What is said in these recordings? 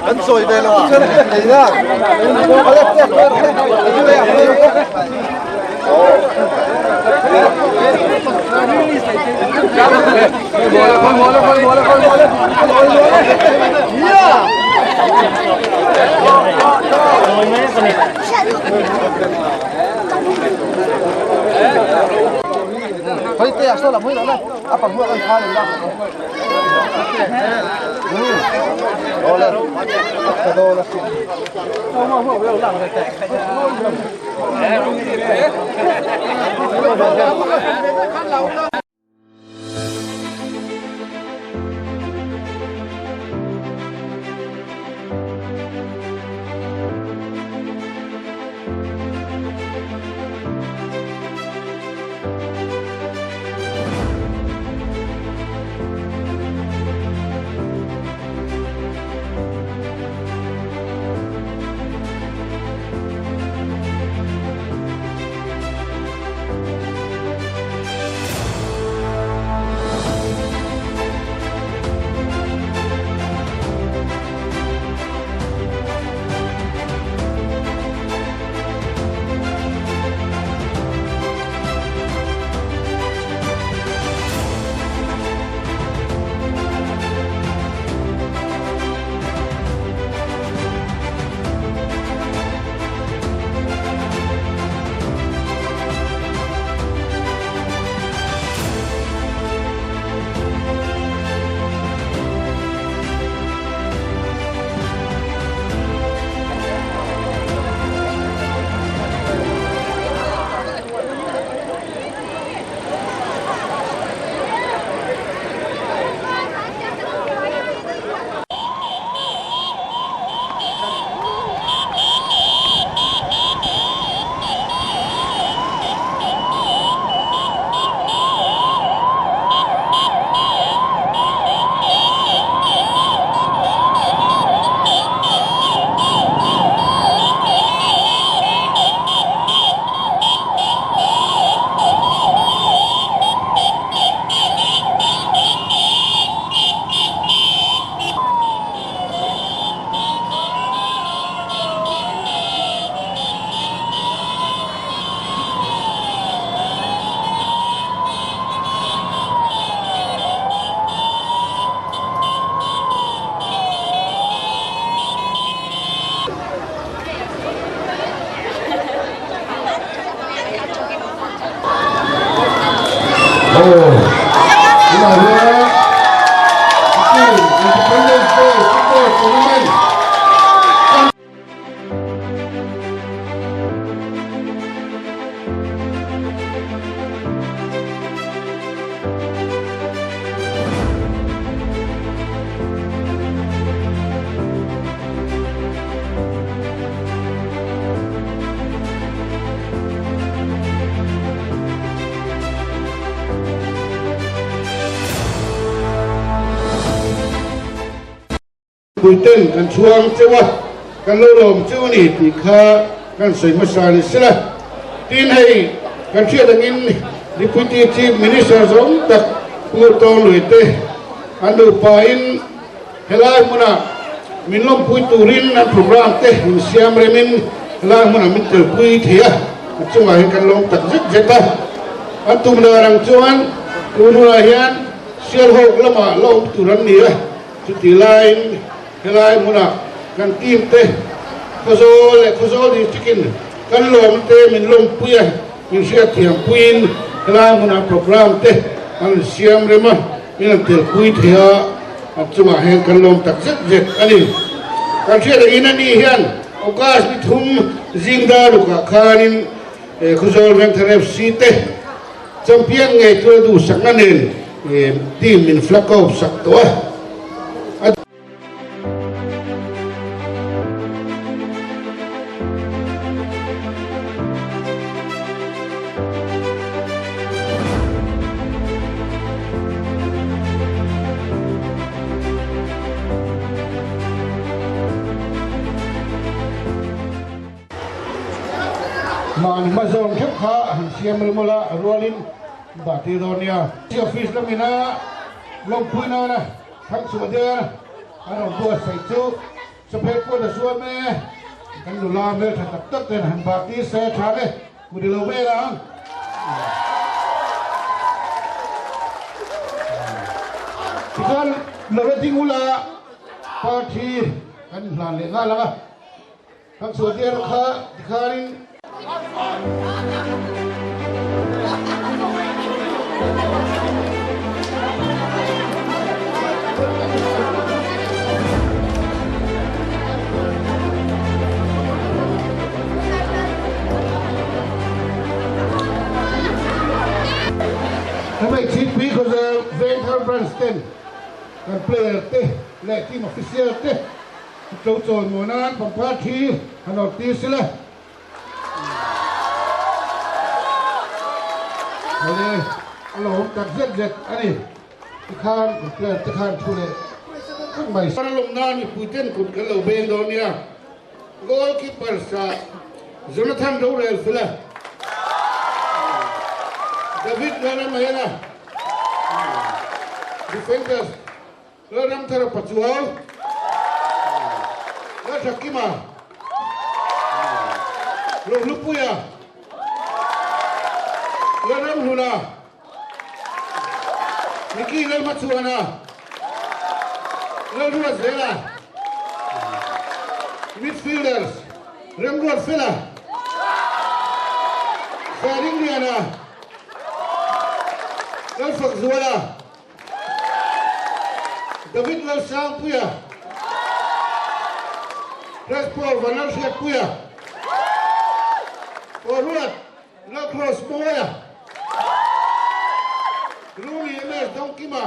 Ấn rồi đây là chân này nhá. Thôi tê sao làm mới đó này? À bằng mưa ăn pha lên đó. Đó là đó là không đâu làm cái tệ. Bùi tênกันช่วงเจ้าวะกันเล่าลมเจ้านี่ที่ข้ากันใส่มาสาลิสละที่ให้กันเชื่อดังอินดิพุติชีมินิสต์สงตักพูดตรงเลยเตอันดูปาอินเฮลายมุนามินลมพุยตูรินนันโปรแกรมเตมินเซียมเรมินเฮลายมุนามินเตอร์พุยเทียจังหวะกันลมตักจิตเจตาอันตุมนารังจวนอุรุลาฮิอันเสียหกละมาลมตุรันนี่ละจุดที่ไลน์เฮลายมุนากันทีมเตขโซดีจิกินกันลมเตมินลมพุยมินเสียเทียมพุยเฮลายมุนาโปรแกรมเตอันเซียมเรมันมินเตอร์พุยเทียจังหวะกันลมตักจิตเจตอันนี้การเชื่อได้ยินนี่เห็นโอกาสที่ทุ่มจิงดารุกะคานินขโซลเวนทเรฟซีเตจำเพียงไงตัวดูสักนั่นเอง team in Flacco sak to man mazong khep kha siam mula rolin bati donia si office lamina long puina na thak su dia ano bua sai chu sapek ko da su me kan lu la me thak tak ten han bati se thale mudi lo me la kan lo ting ula party kan lan le nga la thak su dia kha dikharin Hãy subscribe cho kênh Ghiền Mì Gõ để không bỏ lỡ những video hấp dẫn. Alo, tak zet ani tikhan player tikhan thule kan mai saralom na ni puiten kut kalo ben donia goalkeeper sa Jonathan Dorel fila David Gana Mayana defenders Ram Thara Pachual La Shakima Lupuya Ram Huna Niki Lal Matsuana Lal Ruazela midfielders Remrod Fila Faring Diana Lal Fakzuala David Lal Sang Puya Respol Vanal Siat Puya Forward Lal Cross Moya Ruli Emes Donkima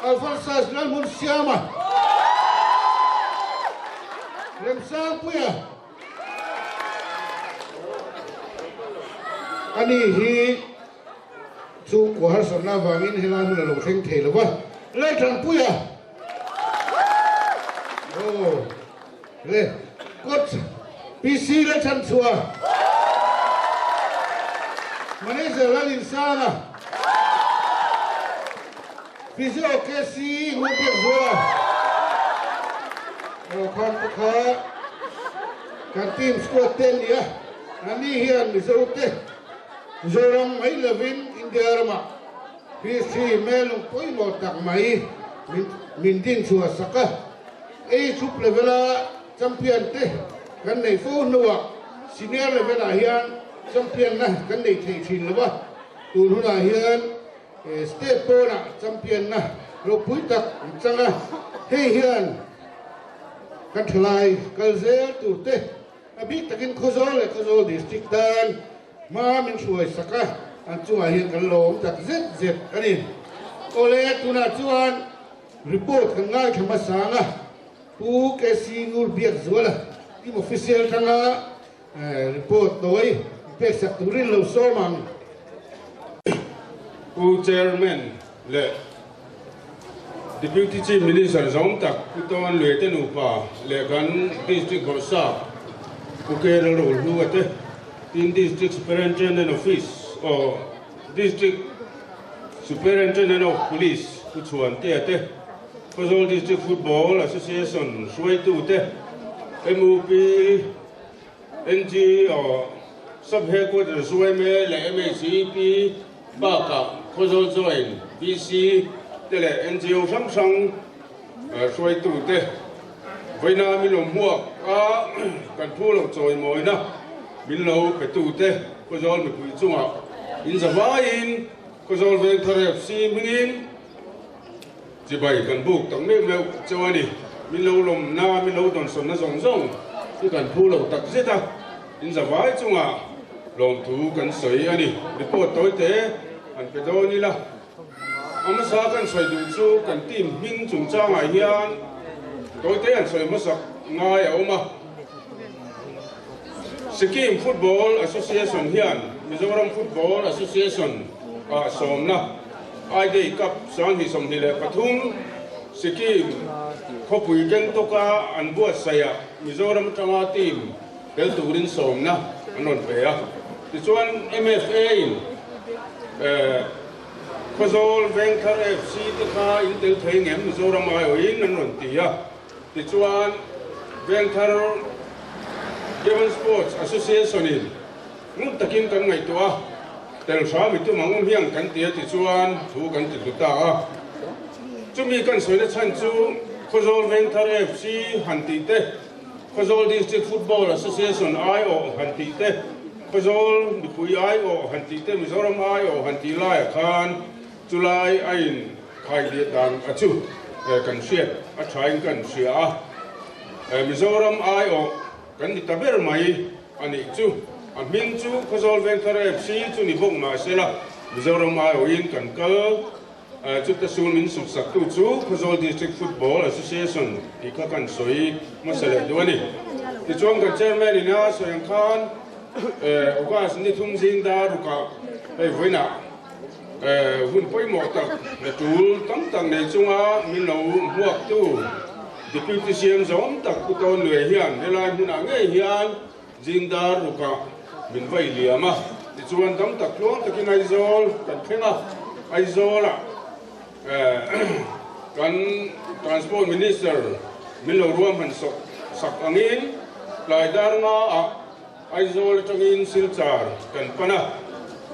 Alphonsas Lalmun Siama Remsang Puya Ani hi Su của Har Sonna Vangin Hilan là lồng thanh thể là quá Lê Trần Puya Oh Lê Cốt PC Lê Trần Sua Manager Lalin Sana Physio Kesi Ngubek Zua Khan Pakha Kan team squad 10 ya Nani hian Mizote Zorang Mai Levin India Rama PC Melung Poi Mo Tak Mai Mindin Sua Saka A Sup Levela Champion Te Kan Nei Fu Nuwa Senior Levela hian champion na kan nei thei thin lawa tu huna hian state po na champion na ro pui tak changa hei hian kan thlai kalzel tu te abi takin khozol district dan ma min suai saka an chuwa hian kan lom tak zet ani ole tuna chuan report kan ngai thama sanga pu ke sinur biak zuala team official tanga report doi Peksak turin lo somang chairman le deputy chief minister zong tak puton le te nu pa le kan district gorsa ke ro lu ate in district superintendent office or district superintendent of police ku chuan te ate Kozol district football association suai tu te MOP NG or sub headquarters suai me le MACP Baka Kozol join BC te le NGO sang suai tu te Vaina min lo muak a kan thu lo choi moi na min lo pe tu te Kozol mi pui chunga in zawain Kozol veng thare FC mingin chỉ bảy cần buộc tổng niệm lâu cho anh đi mình lâu lồng na mình lâu toàn sồn nó rong rong thì cần thu lâu tắc giết ta in giờ vãi chung à lòng thú cần sấy anh đi report tối tế an pe do ni la ama sa kan soi du chu kan team hing chung cha ngai hian toi te an soi ma sak ngai a oma Sikkim Football Association hian Mizoram Football Association somna ai dei cup sang hi som ni le pathum Sikkim khopui keng toka an buat saya Mizoram tanga team tel turin somna anon pe a ti chuan MFA in Khozol Venkar FC te kha in tel thei ngem Mizoram ai oin anon ti a ti chuan Venkar Devon Sports Association in ngun takin kan ngai to a tel sha mi tu mangum hiang kan tia ti chuan thu kan ti ta a chumi kan soina chan chu Khozol Venkar FC hanti te Khozol District Football Association IO hanti te Khozol Nipui IO hanti te Mizoram IO hanti lai khan July ain khai dia dang achu kan siat a thain kan sia Mizoram IO kan di taber mai ani chu a min chu Khozol Venkar FC chu ni bong ma sela Mizoram IO in kan kal chu ta sul min suk sak tu chu Khozol District Football Association ti kha kan soi masale duani ti chuang kan chairman ina soyang khan ukas ni thum jing da ruka ei voina hun poi mo tak le tul tam tang nei chunga min lo huak tu deputy CM zom tak ku ton lue hian helai huna nge hian jing da ruka min vai liama ti chuan tam tak luang takin aizol kan thenga aizola kan transport minister min lo ruam han sok sak angin lai dar nga a aizol tangin silchar kan pana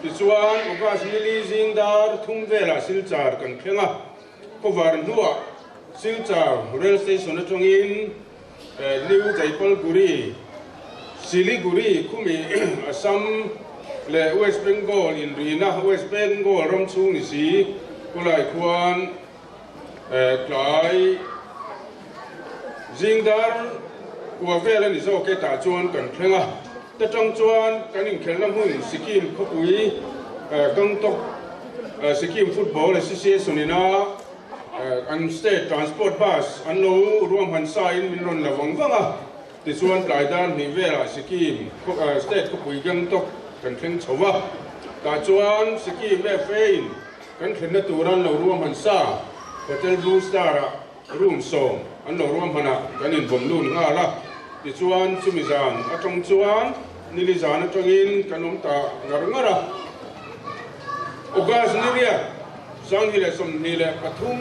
ti chuan ukas nili jing dar thum vela silchar kan thenga kovar nuwa silchar rail station atangin New Jaipalguri Siliguri khumi Assam le West Bengal in rina West Bengal ram chung ni si kulai khuan klai jingdar kwa vela ni zo ke ta chuan kan thlenga ta tang chuan kanin khellam hun Sikkim khopui gangtok Sikkim Football Association ina an state transport bus an lo ruam han sa in min ron lawang wanga ti chuan tlai dan ni vela Sikkim state khopui gangtok kan thleng chowa ta chuan Sikkim FA kan thlenna turan lo ruam han sa Hotel Blue Star room song an lo ruam hana kanin bom lu nga la ti chuan chumi zan atong chuan nili zan atongin kanom ta ngarngara ogas niria sang hile som hile pathum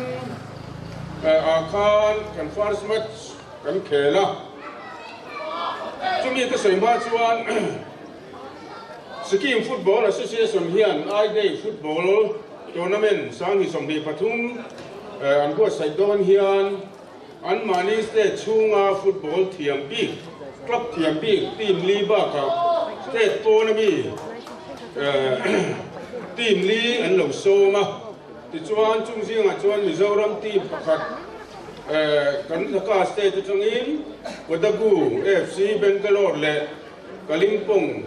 akhan kan first match kan khela chumi ka soima chuan Sikkim Football Association hian ai day football tournament sang hi som hi pathum an ko saidon hian an mani state chunga football thiampi club thiampi team liba ka state tournami team li an lo soma ti chuan chungsinga chuan Mizoram team pakhat kan thaka state atangin Wadagu FC Bangalore le Kalimpong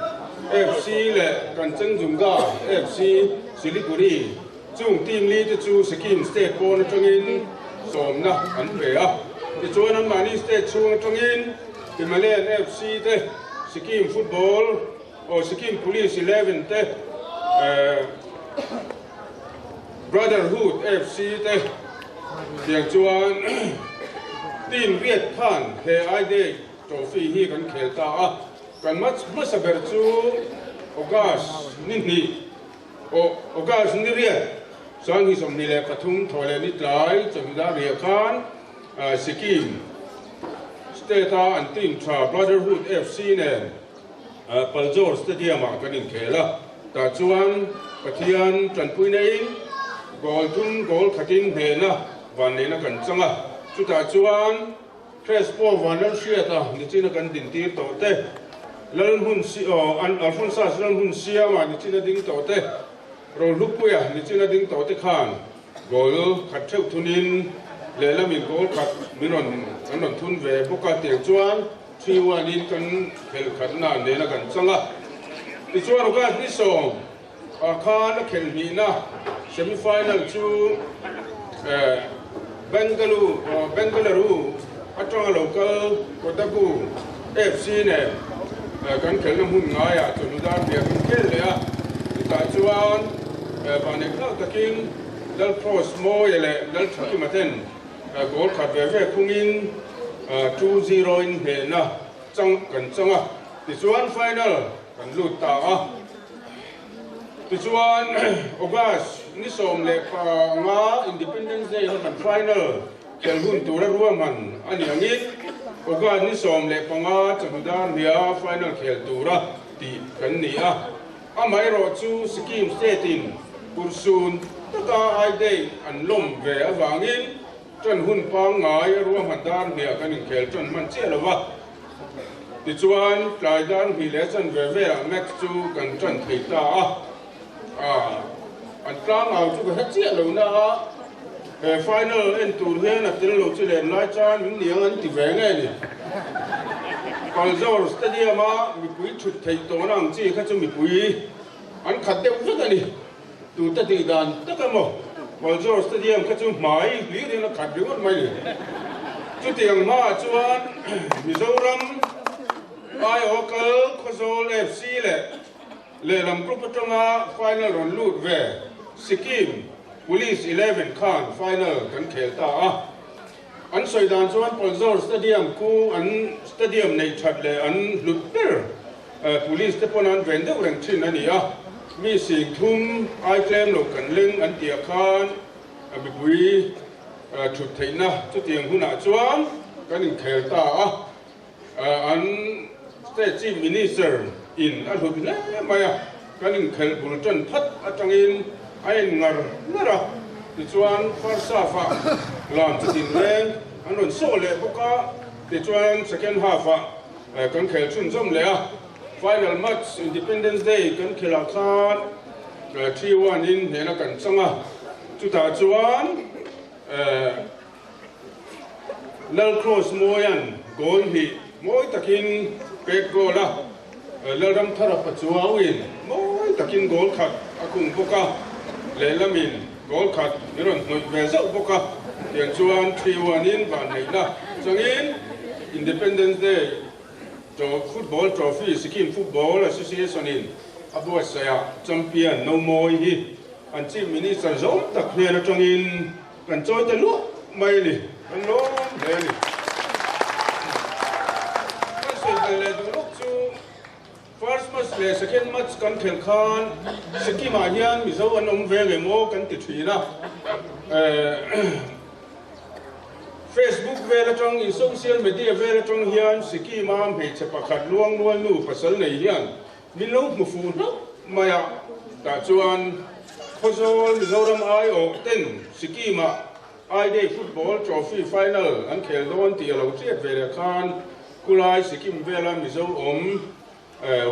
FC le Kanchenjunga FC Siliguri chung team li te chu Sikkim state pon atangin somna an bea ti chuan an mani state chung atangin Himalayan FC te Sikkim Football or Sikkim Police 11 te Brotherhood FC te tiang chuan team Viet Khan he ai de trophy hi kan khelta a kan masaber chu August ni August ni ria sang hi som ni le pathum thole ni tlai chamda ria khan Sikkim state and team tra Brotherhood FC ne Paljor Stadium kan in khela ta chuan pathian tlanpui nei gol thun gol khatin hena van ne na kan changa chu ta chuan Crespo vanal shiata ni china kan din tir to te lal hun si an alfonsa lal hun sia ma ni china ding to te ro lupuya ni china ding to te khan gol khat theu thunin le lamin gol khat miron anon thun ve boka te chuan 3-1 in kan khel khatna ne na kan changa ti chuan ga ni so khan a khel hi na semi final chu Bengaluru atang local Kotaku FC ne kan khel na hun nga ya chu da bia kan khel le a ta chuan bane kha takin dal cross mo yele dal thaki maten goal khat ve ve khungin 2-0 in he na chang kan changa ti chuan final kan lut ta a ti chuan August ni som le pa nga Independence Day kan final khel hun tura ruam han ani angin August ni som le pa nga chamudan bia final khel tura ti kan ni a amai ro chu scheme state in Kursun taka ai day an lom ve awangin chân hun pa ngai ruam han dan bia kan in khel chân man che lawa ti chuan tlai dan hi le chan ve ve max chu kan chan thei ta a an tlang au chu ka che lo na final en tur hian a til lo chu le lai chan min niang an ti ve nge ni Kalzor stadium a mi pui thut thei to nang chi kha chu mi pui an khat deu chu ka ni tu ta ti dan ta ka mo Kalzor stadium kha chu mai li ri na khat deu mai ni chu tiang ma chuan Mizoram ai okal Khozol FC le lam propatonga final ron lut ve Sikkim Police 11 Khan final kan khel ta a an soidan chuan Kalzor stadium ku an stadium nei that le an lut per police te pon an ven deuh reng thin ani a mi sing thum ai claim lo kan leng an tia khan a bi pui thut theina chu tiang huna chuan kan in khel ta a an state chief minister in a lut le maya kan in khel bul chan phat atangin ai ngar nara ti chuan farsa fa lam tin leng an ron so le boka ti chuan second half kan khel chun jom le a final match Independence Day kan khela khan 3-1 in hena kan changa chu ta chuan lal cross moyan goal hi moi takin pek goal a lal ram thara pa chuawin moi takin goal khat akung boka le lamin goal khat niron noi ve zau boka tiang chuan 3-1 in ban nei na changin Independence Day to football trophy Sikkim Football Association in abuat saya champion no more hi an chief minister zom tak hne na changin kan choi te lu mai ni kan lo le ni kan se le du lu chu first match le second match kan khel khan Sikkim a hian mi zo an om ve le mo kan ti thina Facebook vela trong in social media vela trong hian Sikkim am he chepa khat luang luang nu pasal nei hian min lo mu fu no maya ta chuan Khozol Mizoram ai o ten Sikkim ai day football trophy final an khel don ti lo triat vela khan kulai Sikkim vela Mizo om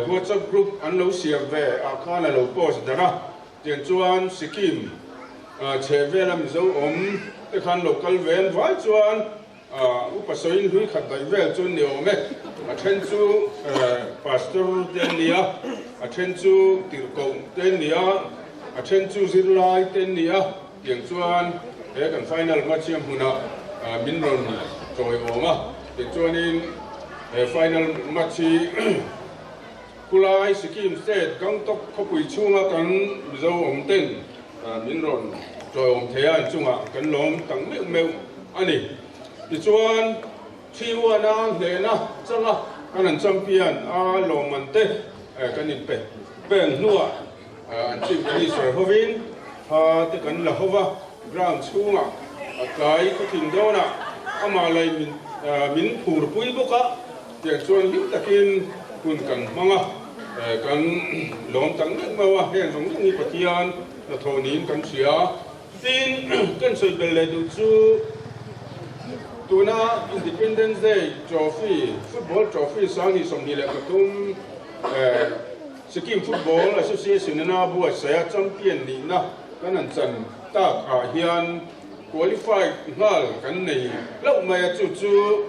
WhatsApp group an lo siam ve a khan lo post dara tian chuan Sikkim che vela Mizo om te khan local ven vai chuan upasoin hui khat dai vel chun ni ome a then chu pastor ten nia a then chu tirko ten nia a then chu zirlai ten nia tiang chuan he kan final match yam huna minron troi oma te chuanin final match kulai Sikkim state gangtok khopui chunga kan zo om ten minron rồi ông thấy anh chung cần lom tăng miệng mèo anh đi thì chuan thi vua na để na chẳng anh champion lom man te cái nhìn pe bèn nua anh chim minister hovin te cần là hova ground chung cái thìn đó na ama lại min phur pui boka thì chuan hữu takin kun cần manga cần lom tăng miệng mèo hiện giống như patian là thầu nín cần xia tin kan soi belle du chu tuna Independence Day trophy football trophy sangi somni le katum Sikkim Football Association na buat saya champion ni na kanan chan tak hian qualified ngal kan nei lau mai chu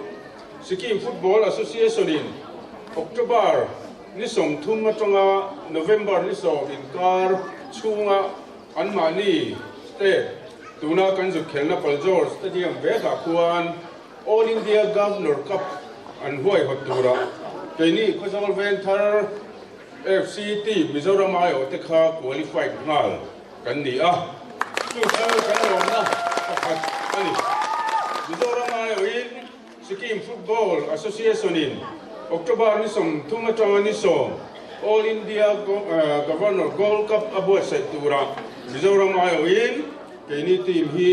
Sikkim Football Association in October ni som thum atanga November ni so in kar ช่วงอันมานี่เต้ตัวน่ากันสุดเขียนนะพอลจอร์สที่ยังเบกควร All India Governor Cup อันห้วยหัดตัวละเดี๋ยวนี้เขาจะมาเวนทาร์ FCT มิโซรามายอเตค่าคุริฟายงาลกันนี่ช่วยกันลองนะอันนี้มิโซรามายอินสกีมฟุตบอล Association อินออกตุบาร์นิสมทุ่งจังหวัดนิสม All India Governor Gold Cup อบัวเซตุระมิโซรามายอินเดี๋ยวนี้ทีมฮี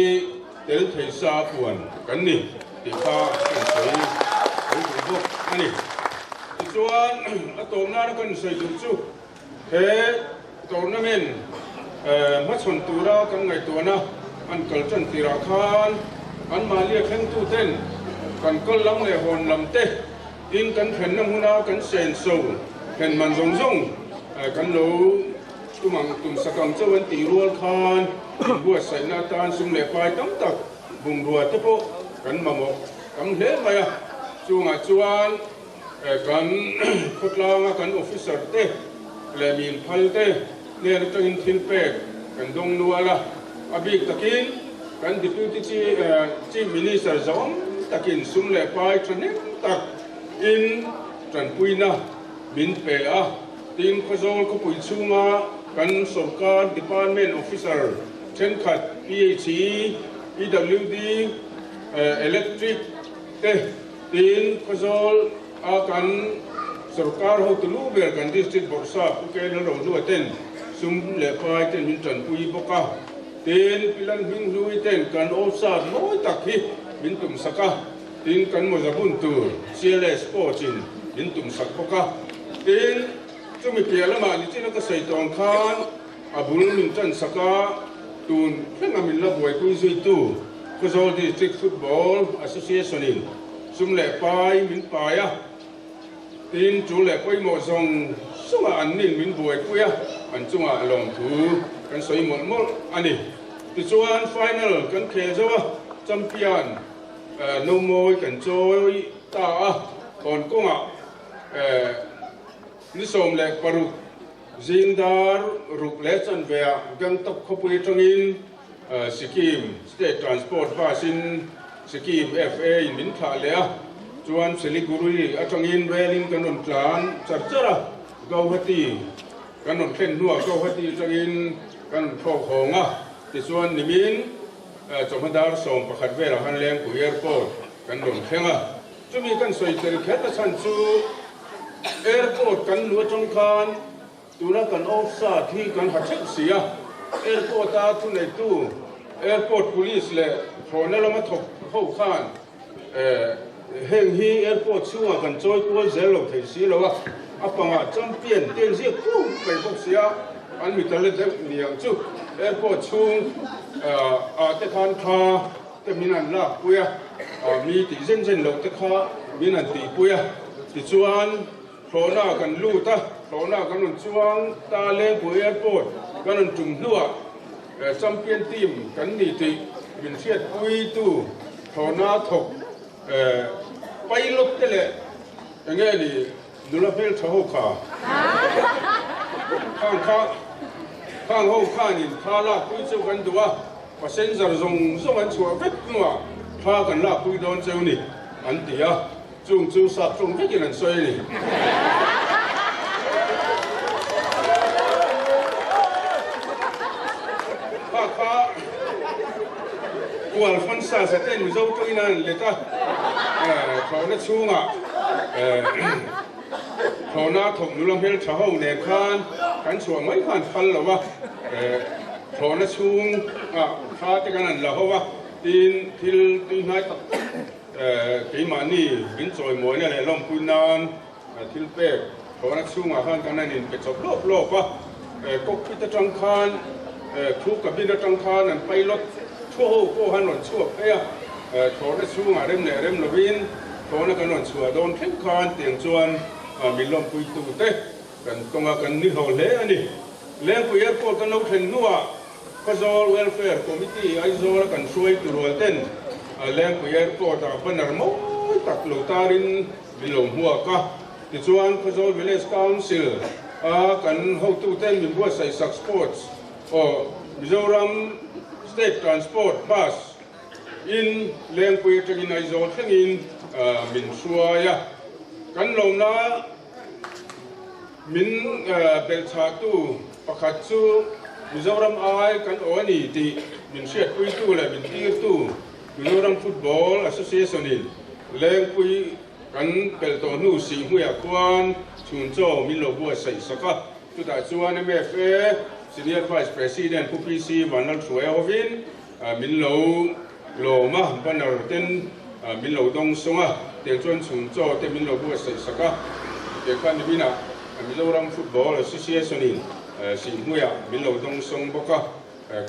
เตลเทซาควนกันนี่ที่ข้าเป็นสวยอันนี้ส่วนตัวนั้นก็ใส่จุดเฮ้ตัวนั้นเป็นมัชนตัวเรากันไงตัวนะอันเกิดจนตีราคานอันมาเรียกแข่งตู้เต้นกันก็ล้ำเลยหอนลำเต้อินกันเห็นน้ำหัวนากันเซนโซเห็นมันทรงกันรู้ตุ่มสกังเจ้าวันตีรัวคานบัวใส่หน้าตาสุ่มเล็บไปตั้งตักบุ้งรัวเทปกันมาหมกกันเละไปจวนกันทดลองกันออฟฟิเซอร์เต้และมีพัลเต้เนี่ยจะอินทินเป็กกันดงนัวละอบิกตะกินกันดิพิวตี้จีมินิสเตอร์จอมตะกินสุ่มเล็บไปจนนี้ตักอินจนปุยนะบินเปะทีมขจรก็ปุยชูงากันสอบการดิพาร์ตเมนต์ออฟฟิเซอร์เช่นขัด PHE EWD อิเล็กทริกเต้ทีมขจรakan sarkar ho tulu ber kan district borsa puke na ro lu ten sum le pai ten min tran pui boka ten pilan hing lui ten kan osa noi takhi min tum saka tin kan mo zabun tu CLS pochin min tum sak boka ten chumi piala ma ni tin ka sai tong khan abul min tran saka tun khenga min la boy kui zui tu ko zol district football association in sum le pai min paiทีนจูเล่ไปหมดทรงสงอันนี้มินบวยกุยอันจงอาลงถูกันสวยหมดอันนี้ที่ส่วนไฟนอลกันเคจ้าวแชมเปี้ยนโนโมยกันโจยตาก่อนกุ้งนิสมเล็กปรุกจินดาร์รุกเลสันเวียกันตกขบุยตรงอินสกีมสเตททรานสปอร์ตบาสินสกีม FA มินทาเลียจวนสิลิกุรุยอัจฉริยะเรลินกันนนทลานจัดจ้าเกาหัตีกันนนเข่นนัวเกาหัตีจังอินกันโผล่หงที่ส่วนนิมินจอมดาร์ส่งประคัดเวลาฮันเลงกุยแอร์พอร์ตกันนนเข่งจะมีกันสวยเตลิเคตชันซูแอร์พอร์ตกันนัวจงคานตัวนั้นกันออฟซาที่กันหัดเช็คเสียแอร์พอร์ตตาทุนในตู้แอร์พอร์ตพุลิสเล่พอนั่นเรามาถกเข้าข้านเฮงฮีแอร์พอร์ตช่วงกันจอยตัวเซลล์ที่สีแล้วอ่ะปังอ่ะจำเปลี่ยนเตียนเสียกู้ไปพวกเสียอันมีทะเลเด็กเหนียงจู่แอร์พอร์ตช่วงแต่ทานคาแต่มีนันลาปุยมีตีเส้นเหลวแต่คามีนันตีปุยที่ชวนโผล่หน้ากันลู่ตาโผล่หน้ากันหนุนช่วงตาเล่งปุยแอร์พอร์ตกันหนุนจุ่มลัวจำเปลี่ยนทีมกันนี่ที่บินเสียปุยตู้โผล่หน้าถกไปลบเตะยังไงนี่ดูแลเพลทหูขาข้างหูขานี่ท่าลาคุยเจ้ากันตัวว่าเส้นจะส่งมันชัวเวทนัวท่ากันลาคุยโดนเจ้านี่อันเดียจุงจูสับจุงไม่กินอันสวยนี่ข้ากวาลฟันซาเสร็จนี่เราตัวนั้นเลยจ้ะเขาเนี่ยช่วงเขาหน้าถกนุลเพลชาวเนคานกันช่วงไม่ผ่านฟันหรอวะเขาเนี่ยช่วงข้าที่กันนั่นเราว่าทีนายกี่มานี่บินจอยมวยเนี่ยลงพุนานทีเป๊กเขาเนี่ยช่วงข้างกันนั่นนี่เป็นจบโลกวะก็พิจารณาคานทุกกับบินจังคานนั่นไปรถชั่วโก้หันหล่นชั่วเอ้ยเขาเนี่ยช่วงเริ่มเนี่ยเริ่มระวินเขาเนี่ยกันหล่นชั่วโดนเข่งคานเตียงจวนมีลมปุยตูเตะกันตรงกันนี่เขาเละนี่เลี้ยงปุยพวกกันเราเห็นนัวก็โซลเวลแฟร์คอมมิตี้ไอโซลกันช่วยตัวเต้นเลี้ยงปุยพวกแต่เป็นอะไรมั้งตักลูตารินมีลมหัวก็ที่ชวนก็โซลวิลเลจคาวน์ซิลกันเขาตู้เต้นมีบัวใส่สักสปอร์ต Mizoram State Transport Bus in Lengpui Tragin Aizo Tragin Min Suaya Kan Lomna Min Belchatu Pakatsu Mizoram Ai Kan Oni Ti Min Shet Pui Tu La Min Tir Tu Mizoram Football Association in Lengpui Kan Beltonu Si Huya Kwan Chunzo Min Lo Bua Sai Saka Tu Da Chuan MFA Senior Vice President PPC Vanal Sueovin Min Lo Ma Banar Ten Min Lo Dong Songa Te Chuan Chunzo Te Min Lo Bua Sai Saka Te Kan Bina Mizoram Football Association in Si Huya Min Lo Dong Song Boka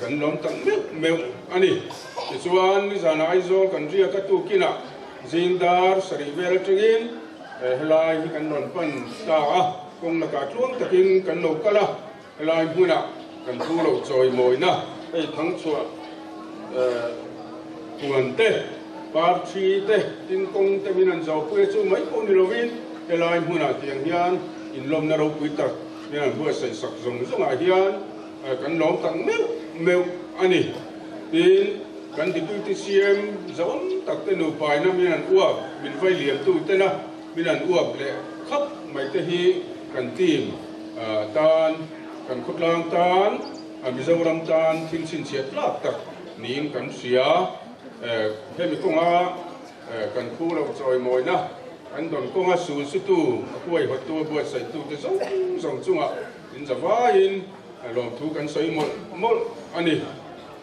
Kan Lom Tang Meu Ani Te Chuan Zana Aizo Kan Ria Katu Kina Zindar Sarivel Trigin Helai Kan Non Pan Ta Kong Nakatluang Takin Kan Lo Kala Helai Huna Kan Tu Lo Choi Moina Ei Thang Chua Tuan Te Par Chi Te Tin Kong Te Minan Zau Pue Chu Mai Ko Ni Lovin Helai Huna Tiang Hian In Lom Na Ro Pui Tak Minan Bua Sai Sak Zong Zong A Hian Kan Lom Tang Meu Ani Tin Kan Deputy CM Zawang Tak Te Nu Pai Na Minan Uap Min Vai Liam Tu Te Na Minan Uap Le Khap Mai Te Hi Kan Team Tan Kan Khotlang Tan Mizoram Tan Thin Sin Chiat Lak Tak Ning Kan Sia Hemi Konga Kan Khu Lo Choi Moi Na Kan Don Konga Su Su Tu Kuai Hot Tu Buat Sai Tu Te Zong Chunga In Zawa In Lom Tu Kan Sai Mol Ani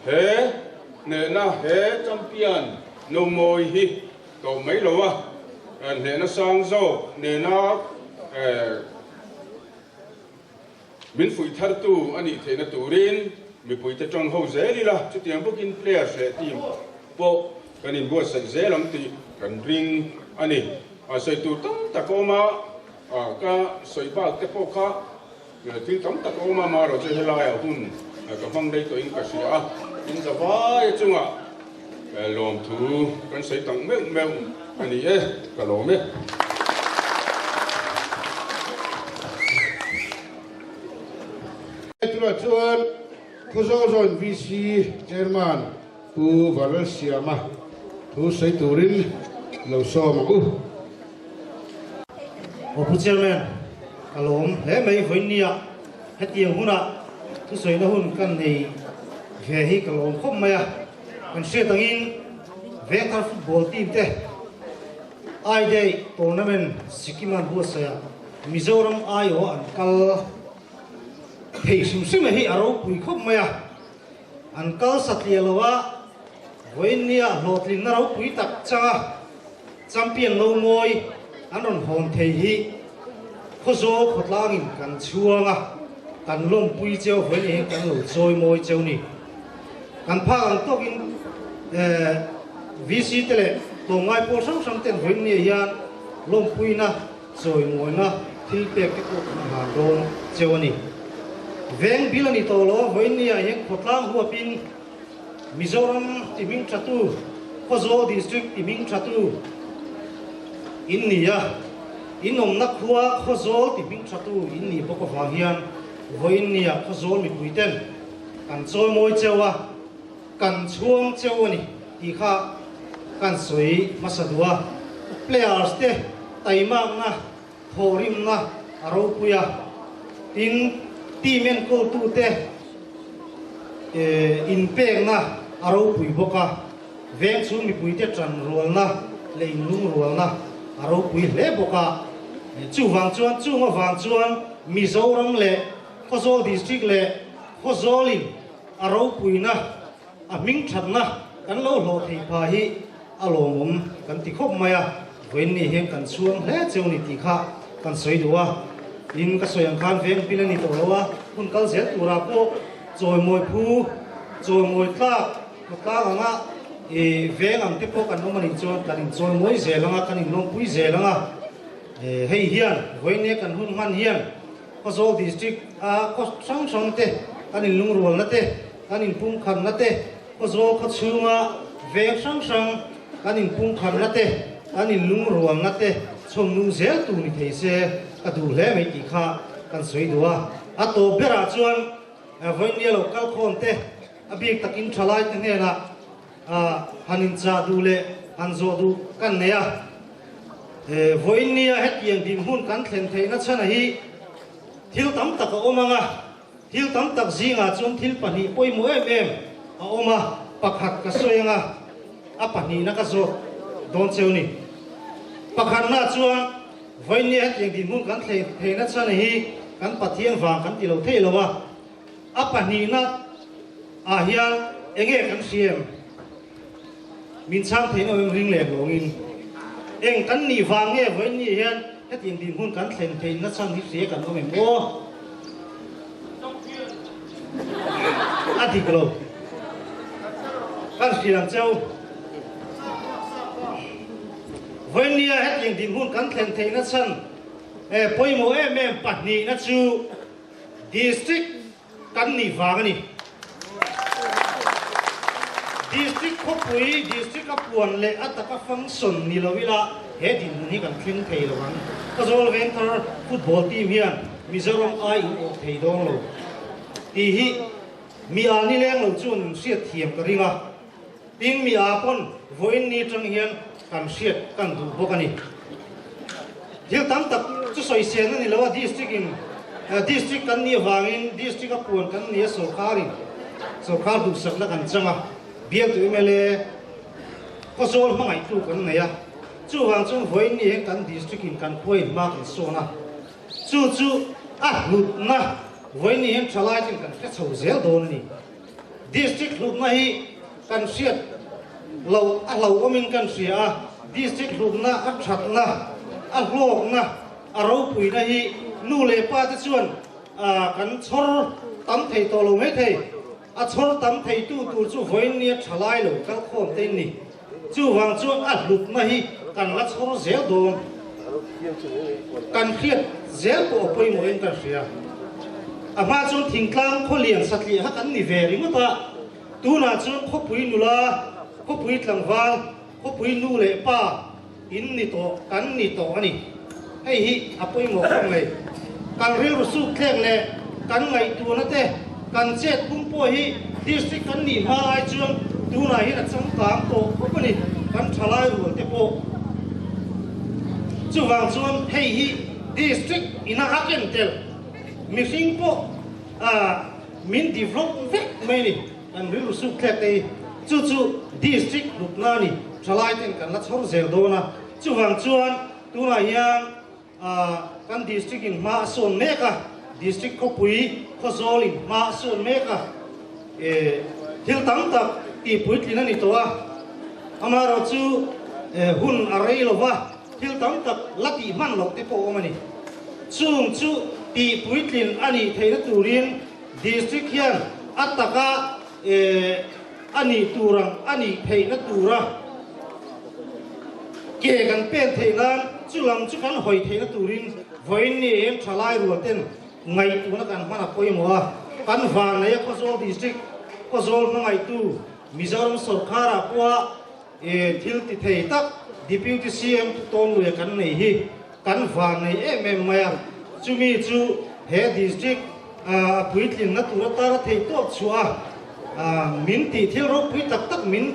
He Ne Na He Champion No Moi Hi To Mai Lo Wa Ne Na Sang Zo Ne Na Min Phui Thar Tu Ani The Na Turin Mi Phui Te Chong Ho Zeli La Chu Tiang Booking Players Le Team Po Kan In Buat Sai Zelang Ti Kan Ring Ani Sai Tu Tam Takoma Ka Sai Ba Te Po Ka Tin Tam Takoma Ma Ro Che Helai Hun Ka Phang Dei To In Ka Sia In Zawa Chunga Lom Tu Kan Sai Tang Meu Ani Ka Lom Chuan Khuzon VC Chairman Pu Valencia Ma Tu Sai Turin Lo So Ma U Pu Chairman Kalom Le Mai Hoinia Hetiang Huna Tu Sai Na Hun Kan Nei Ve Hi Kalom Khom Maya Kan Se Tangin Vekar Football Team Te Ai Day Tournament Sikiman Buasaya Mizoram Ayo An Kal Hei Sim Hi Aro Pui Khom Maya An Kal Satlia Lawa Voinia Lotlin Naro Pui Tak Changa Champion Lo Moi Anon Hom Thei Hi Khozo Khotlangin Kan Chuanga Kan Lom Pui Cheu Voini Kan Lo Choi Moi Cheu Ni Kan Pha Ang Tokin VC Tele Tongai Po Sang Sang Ten Voini Hian Lom Pui Na Choi Moi Na Thil Te Ke Ko Ha Dong Cheu Ni Veng Bilani Tolo Voini Hian Khotlang Huapin Mizoram Timing Chatu Khozo District Timing Chatu Innia Inom Nakhua Khozo Timing Chatu Inni Boko Vahian Voinia Khozo Mi Puiten Kan Choi Moi Chewa Kan Chuang Chewani Ikha Kan Sui Masadua Players Te Taimang Na Thorim Na Aropuya In Timen Ko Tu Te In Peng Na Aropui Boka Veng Chu Mi Puite Tran Rual Na Lein Lung Rual Na Aropui Le Boka Chu Wang Chuan Chu Ngo Wang Chuan Mizoram Le Khozo District Le Khozolin Aropui Na Aming Chat Na Kan Lo Lo Thei Pa Hi Alomum Kan Ti Khop Maya Voini Hem Kan Chuang Le Cheu Ni Ti Kha Kan Soi Dua In Ka Soyang Khan Veng Bilani Tolowa Hun Kal Zel Tura Po Choi Moi Phu Choi Moi Tlak Tlak Anga Veng Ang Te Po Kan No Manin Chuan Kan In Choi Moi Zelanga Kan In Long Pui Zelanga Hei Hian Voini Kan Hun Man Hian Khozo District Ko Sang Sang Te Kan In Lung Rual Na Te Kan In Pung Khan Na Te Khozo Khachunga Veng Sang Sang Kan In Pung Khan Na Te Kan In Lung Rual Na Te Chom Nu Zel Tu Ni Thei Se Adu Le Mai Ti Kha Kan Soi Dua Ato Bera Chuan voi ni lo kal khom te abik takin thalai te ne na hanin cha du le han zo du kan ne ya voi ni a het yang din hun kan thlen thei na chana hi thil tam tak omanga thil tam tak zinga chun thil pani poi mo em a oma pakhat ka soyanga a pani na ka zo don cheu ni pakhat na chuan voi ni het yang din hun kan thei na chana hi kan pathian wa kan ti lo thei lo wa a pani na a hian enge kan siam min chang thei no ring le longin eng kan ni wang nge voi ni hian het yang din hun kan thei na chang hi se kan o me mo article kan siam chau voi ni het yang din hun kan thei na chang poi mo em patni na chu district kan ni wang ni district khopui district apuan le ataka function ni lovila he din ni kan thling thei lo an kazol ventor football team hian Mizoram ai o thei dong lo ti hi mi ani leng lo chun siat thiam ka ringa tin mi a pon voin ni tang hian kan siat kan du bokani thil tam tak chu soi sen ni lo district in district kan ni wangin district apuan kan ni sarkar du sakla kan changa bial tu mele kosol mangai tu kan ne ya chu wang chung voin ni kan district in kan khoi ma kan so na chu lut na voin ni thalai tin kan chho zel don ni district lut na hi kan siat lo omin kan sia district lut na a that na a hlok na a ro pui na hi nu le pa te chuan kan chor tam thei to lo me thei a chor tam thei tu chu voin ni thalai lo kal khom te ni chu wang chu a lut na hi kan la chor zel don kan khiat zel ko poi mo en kan sia ama chun thingtlang kholian satli ha kan ni ve ring ta tu na chun khopui nula khopui tlangwal khopui nu le pa in ni to kan ni to ani hei hi apoi mo khong le kan ril su khleng le kan ngai tu na te kan chet pum po hi district kan ni ma ai chuan tu na hi na chang tang to khopani kan thalai ru te po chu wang chuan hei hi district ina haken tel missing po min develop vek mai ni kan ril su khlek te chu district lup na ni thalai ten kan la chhor zel do na chu wang chuan tu na hian kan district in ma son meka district khopui khozol in ma son meka thil tam tak ti puitlina ni to amaro chu hun arei lova thil tam tak lati man lo te po mani chung chu ti puitlin ani theina turin district hian ataka ani turang ani theina tura ke kan pen theinan chulam chu kan hoi theina turin voin ni em thalai ruaten ngai tu na kan mana poi mo kan van nei khozol district khozol mangai tu Mizoram sarkara kwa thil ti thei tak deputy CM ton lu kan nei hi kan van nei em maya chumi chu he district puitlin na tura tar thei to chua min ti thil ro pui tak min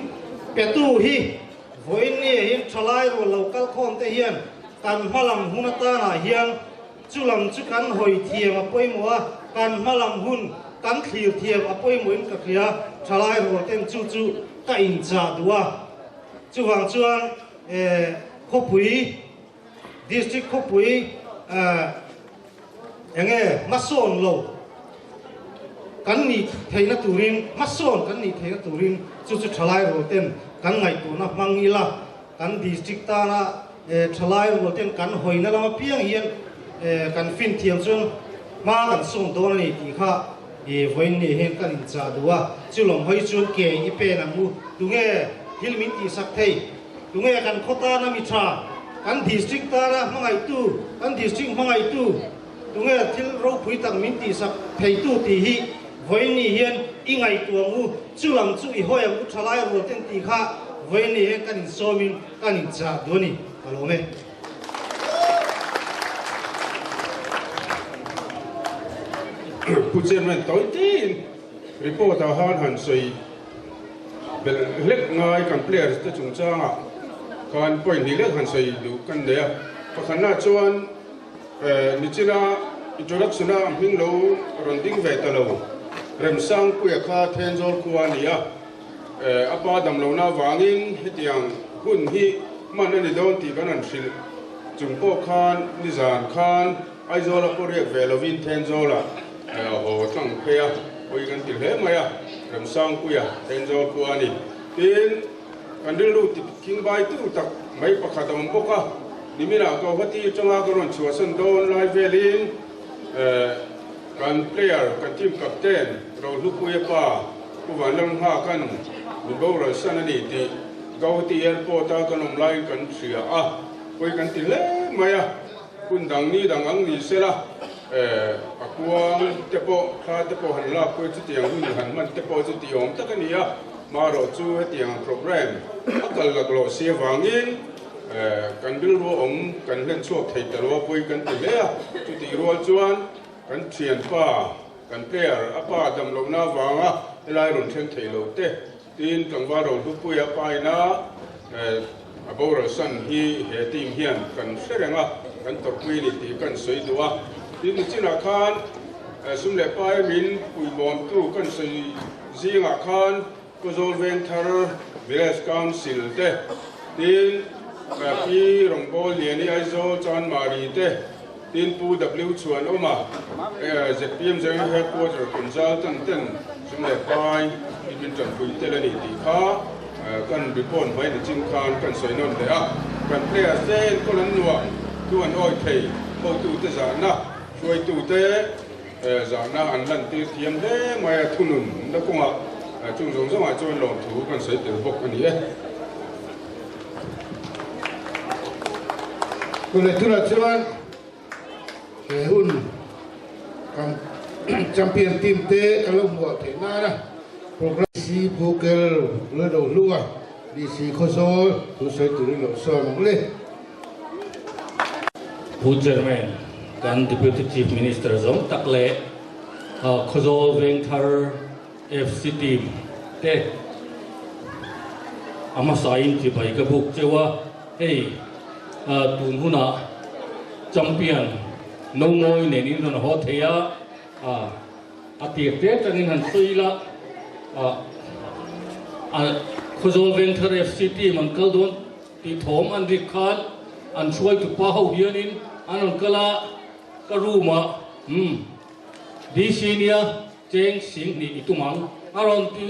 petu hi voin ni hin thalai ro local khom te hian kan malam hunata na hian chulam chu kan hoi thiam apoi mo kan malam hun kan thlir thiam apoi mo in ka khia thalai ro ten chu ka in cha duwa chu wang chuan khopui district khopui enge mason lo kan ni theina turin mason kan ni theina turin chu thalai ro ten kan ngai tu na mangila kan district ta na thalai ro ten kan hoina lama piang hian kan fin thiam chun ma kan sum do ni ti kha voin ni hen kan in cha duwa chulom hoi chun ke i pe na mu tunge hilmin ti sak thei tunge kan khota na mi tha kan district ta na mangai tu kan district mangai tu tunge thil ro phui tak min ti sak thei tu ti hi voin ni hian i ngai tu mu chulam chu i hoya mu thalai ro ten ti kha voin ni hen kan in somin kan in cha do ni alome ผู้เชี่ยวชาญตัวที่รีพอร์ตอาหารหันสุยเป็นเล็กง่ายกันเปลี่ยนจะจุงจ้างการปล่อยนี่เล็กหันสุยดูกันเดียบพอขณะชวนนิจินาอิจรักษณะมิ่งโลรอนดิ้งเวทโลเริ่มสร้างกุยข้าเทนโซลควานียอาปาดำโลนาวางินฮิตยังหุ่นฮีมันนี่โดนตีกันนั่นสิจุงโปคานนิจานคานไอโซลก็เรียกเวลวินเทนโซลโหตั้งเพียคุยกันติดเหมยเริ่มสร้างกุยเทนโซลควานีทีนกันดิลูติคิงใบตู้ตักไม่ประคาตมันปกะนี่มีนักเอาที่จังหวะกรอนชัวสันโดนไลเวลินการเพลย์การทีมกัปตันเราลูกคุยป้าผู้วันลังหากันดูดูเราสันนิษฐานเขาที่เอร์พอร์ตกันออนไลน์กันเสียคุยกันติเล่ไหมคุณดังนี้ดังอังนี้เสร็จละอักวางเตปอข้าเตปอหันลาคุยจุดยังหุ่นหันมันเตปอจุดยอมตะกันนี้มาเราจูเหตุยังโปรแกรมอักลักเราเสียวางอินกันดิลรัวกันเล่นช่วงไทยแต่รัวคุยกันติเล่จุดที่รัวจวนกันเชียนป้ากันเพลย์ป้าดำลงหน้าวางไล่รุ่นเชียงไทยเราเตะทีนกังว่าเราทุกปุยไปนะบ่าวเราสันฮีเหตุมเฮียนกันเสร็จแล้วกันตกคุยนี่ตีกันสวยตัวทีนี้จินอาคารสุมเล็บไปมินปุยบอมตู้กันสวยจีงอาคารก็โซลเวนเทอร์วิลเลจคาวน์ซิลเตะทีนพี่รองบอลเลียนี่ไอโซจานมารีเตะทีนปูดับลิวชวนออกมาZPM จะให้ควอเตอร์คอนซัลทันต์สุมเล็บไปที่เป็นจันทร์ปุยเตลนี่ตีข้ากันรีพอร์ตไว้ในจิงคานกันสวยนนท์เดียกันเพลย์เซนก็นั้นนัวตัวอันอ้อยเทยเขาตูเตจานะช่วยตูเตจานะอันนั้นตีเทียมเด้มาทุนุนแล้วก็มาจุงจงสมัยจวนหลงถูกันสวยเดือดบกอันนี้ก็เลยทุนชวนหุ่นกันแชมเปี้ยนทีมเตะกันลงหัวเทน่านะโปรแกรมซีบูเกลเลโดลัวดีซีโคโซทุสวยตุลิโลซอมงเลยผู้เจอแมนการ Deputy Chief Minister จงตักเล่โคโซเวงทาร์ FC ทีมเตะอามาสายอินที่ไปกับพวกเจ้าว่าเฮ้ตุนหุ่นแชมเปี้ยนน้องมวยเนี่ยนี่นนหัวเทียอาทิตย์เตะจังหินหันสุยละโคโซเวนเทอร์ FC ทีมันก็โดนตีถมอันดิคานอันช่วยตุป้าเขาเฮียนินอันนั้นก็ละก็รู้มาดีซีเนียเจงสิงนี่ตุมังอารมณ์ที่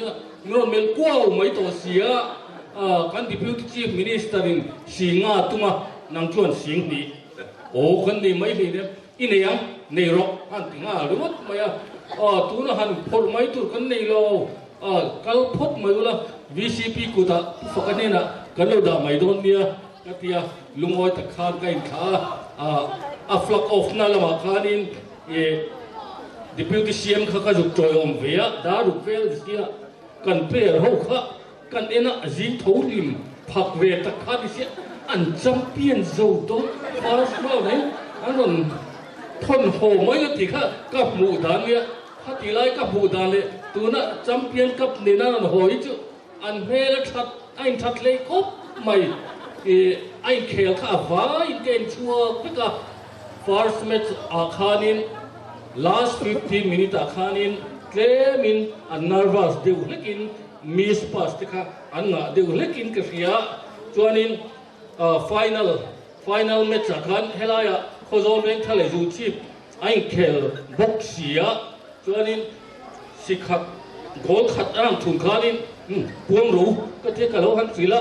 นู่นเมลกว่าไม่ตัวเสียกันดิพิวต์ชีฟมินิสเตอร์สิงห์ตุมานังชวนสิงห์นี่โอ้คนนี้ไม่ดีเนี่ยอินเดียในรกอันที่หรือว่าไม่ตัวนั้นหันพอไม่ตัวคนนี้เรากัลพดไม่รู้ละ VCP กูตาฟังกันนี่นะกันเราด่าไม่โดนเนี่ยก็ที่ลุงอ้อยตะคานกันขาฟลักออฟนั่นละมาขานินDeputy CM ข้าก็จุดจอยอมเวียดารุเวลดิสกี้กันเปย์เราข้ากันเอ็น่ะจีทูริมพักเวตะขาดิสอันแชมเปี้ยนโซโต้ฟาสมาเนี่ยอันนั้นทนโหไม่ก็ที่ข้ากับหมู่ดานเนี่ยข้าที่ไล่กับหมู่ดานเลยตัวน่ะแชมเปี้ยนกับเนี่ยนั่นโหยจุอันเวลชัดไอ้ชัดเลยครบไม่ไอ้เขลข้าฟ้าอินเกนชัวพิกาฟาร์สเมทอาคานินlast 15 minutes akhanin claimin an nervous deu lekin miss pass tika anna deu lekin ka ria chuanin final match akhan helaya khozon beng thale ju chip ain khel boxia chuanin sikhak gol khat ram thun khanin puang ru ka the ka lo han sila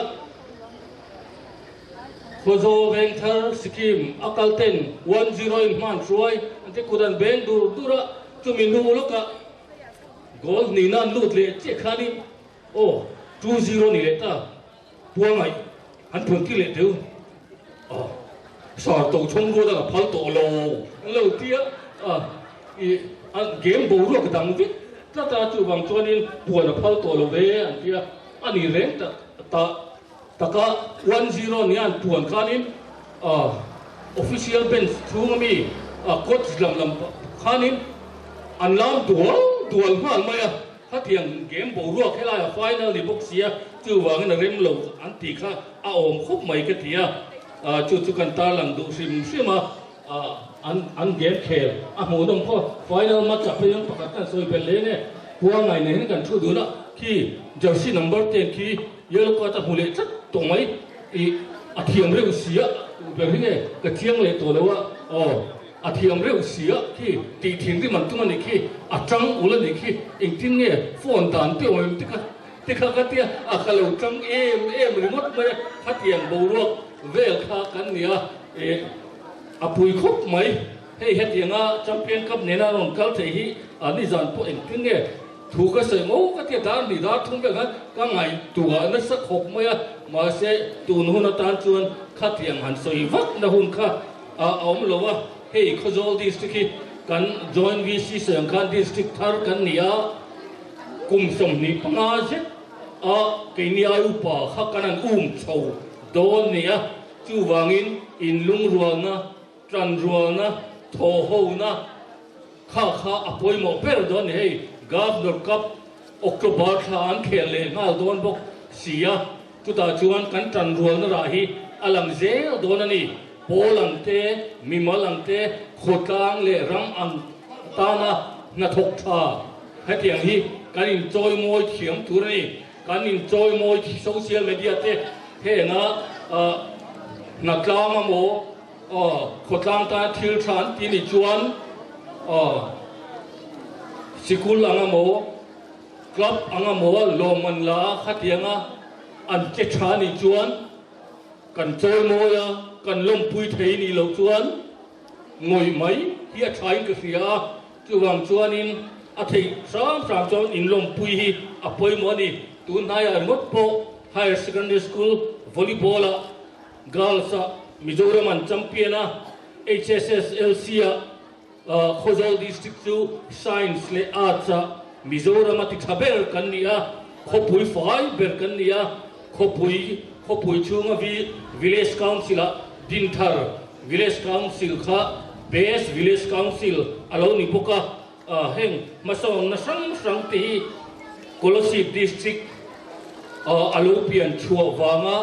khozo beng thar scheme akalten 10 in man troi ante kudan beng dura chuminu loka gol nina lut le che khani o 2-0 ni leta puangai han thun ki le deu sar to chong go da phal to lo tia an game bo ro ka dang vit ta chu bang chuanin puan phal to lo ve an tia ani reng ta taka 1-0 ni an tuan khanin official bench thung mi coach lam khanin an lam dual hal mai a kha thiang game bo ruak helai final ni box sia chu wang na rem lo an ti kha a om khop mai ka tia chu kan ta lang du sim a an game khel a mo dom kho final match a peyang pakat kan soi pel le ne puwa ngai ne kan thu du na ki jersey number 10 ki yellow ka ta hule chat tong mai i a thiam reu sia be ri ne ka thiang le to lewa a thiam reu sia ki ti thing ri man tu man ki a tang ula ni ki ing tin nge phone dan te om ti kha ka tia a ka lo tang em remote mai kha tiang bo ro vel kha kan nia a pui khop mai hei hetianga champion cup nena ron kal thei hi ani zan po ing tin nge thu ka se ngo ka tia dan ni da thung be ka ngai tu ga na sa khop mai ma se tu nu na tan chuan kha tiang han soi vak na hun kha om lo wa hei khozol district kan join vc sangkhan district thar kan nia kum som ni panga je ke ni ai upa kha kanan chho don nia chu wangin in lung ruana tran ruana tho ho na kha apoi mo per don hei governor cup october than khele ngal don bok sia tu ta chuan kan tran ruana ra hi alang zel don ani polang te mimalang te khotang le ram ang tana na thok tha hetiang hi kan in choi moi thiam tur ni kan in choi moi social media te he na na klama mo khotang ta thil than ti ni chuan sikul anga mo club anga mo loman la khatianga an che tha ni chuan kan choi moi ya kan lom pui thei ni lo chuan ngoi mai hi a thain ka sia chuwang chuan in a thei sam chuan in lom pui hi a poi mo ni tu nai a mot po higher secondary school volleyball girls Mizoram an champion HSSLC khozol district chu science le arts Mizoram ati thaber kan nia khopui fai ber kan nia khopui chunga village council dinthar village council kha base village council alo ni poka heng masong na sang ti Kolosip district alo pian chua wanga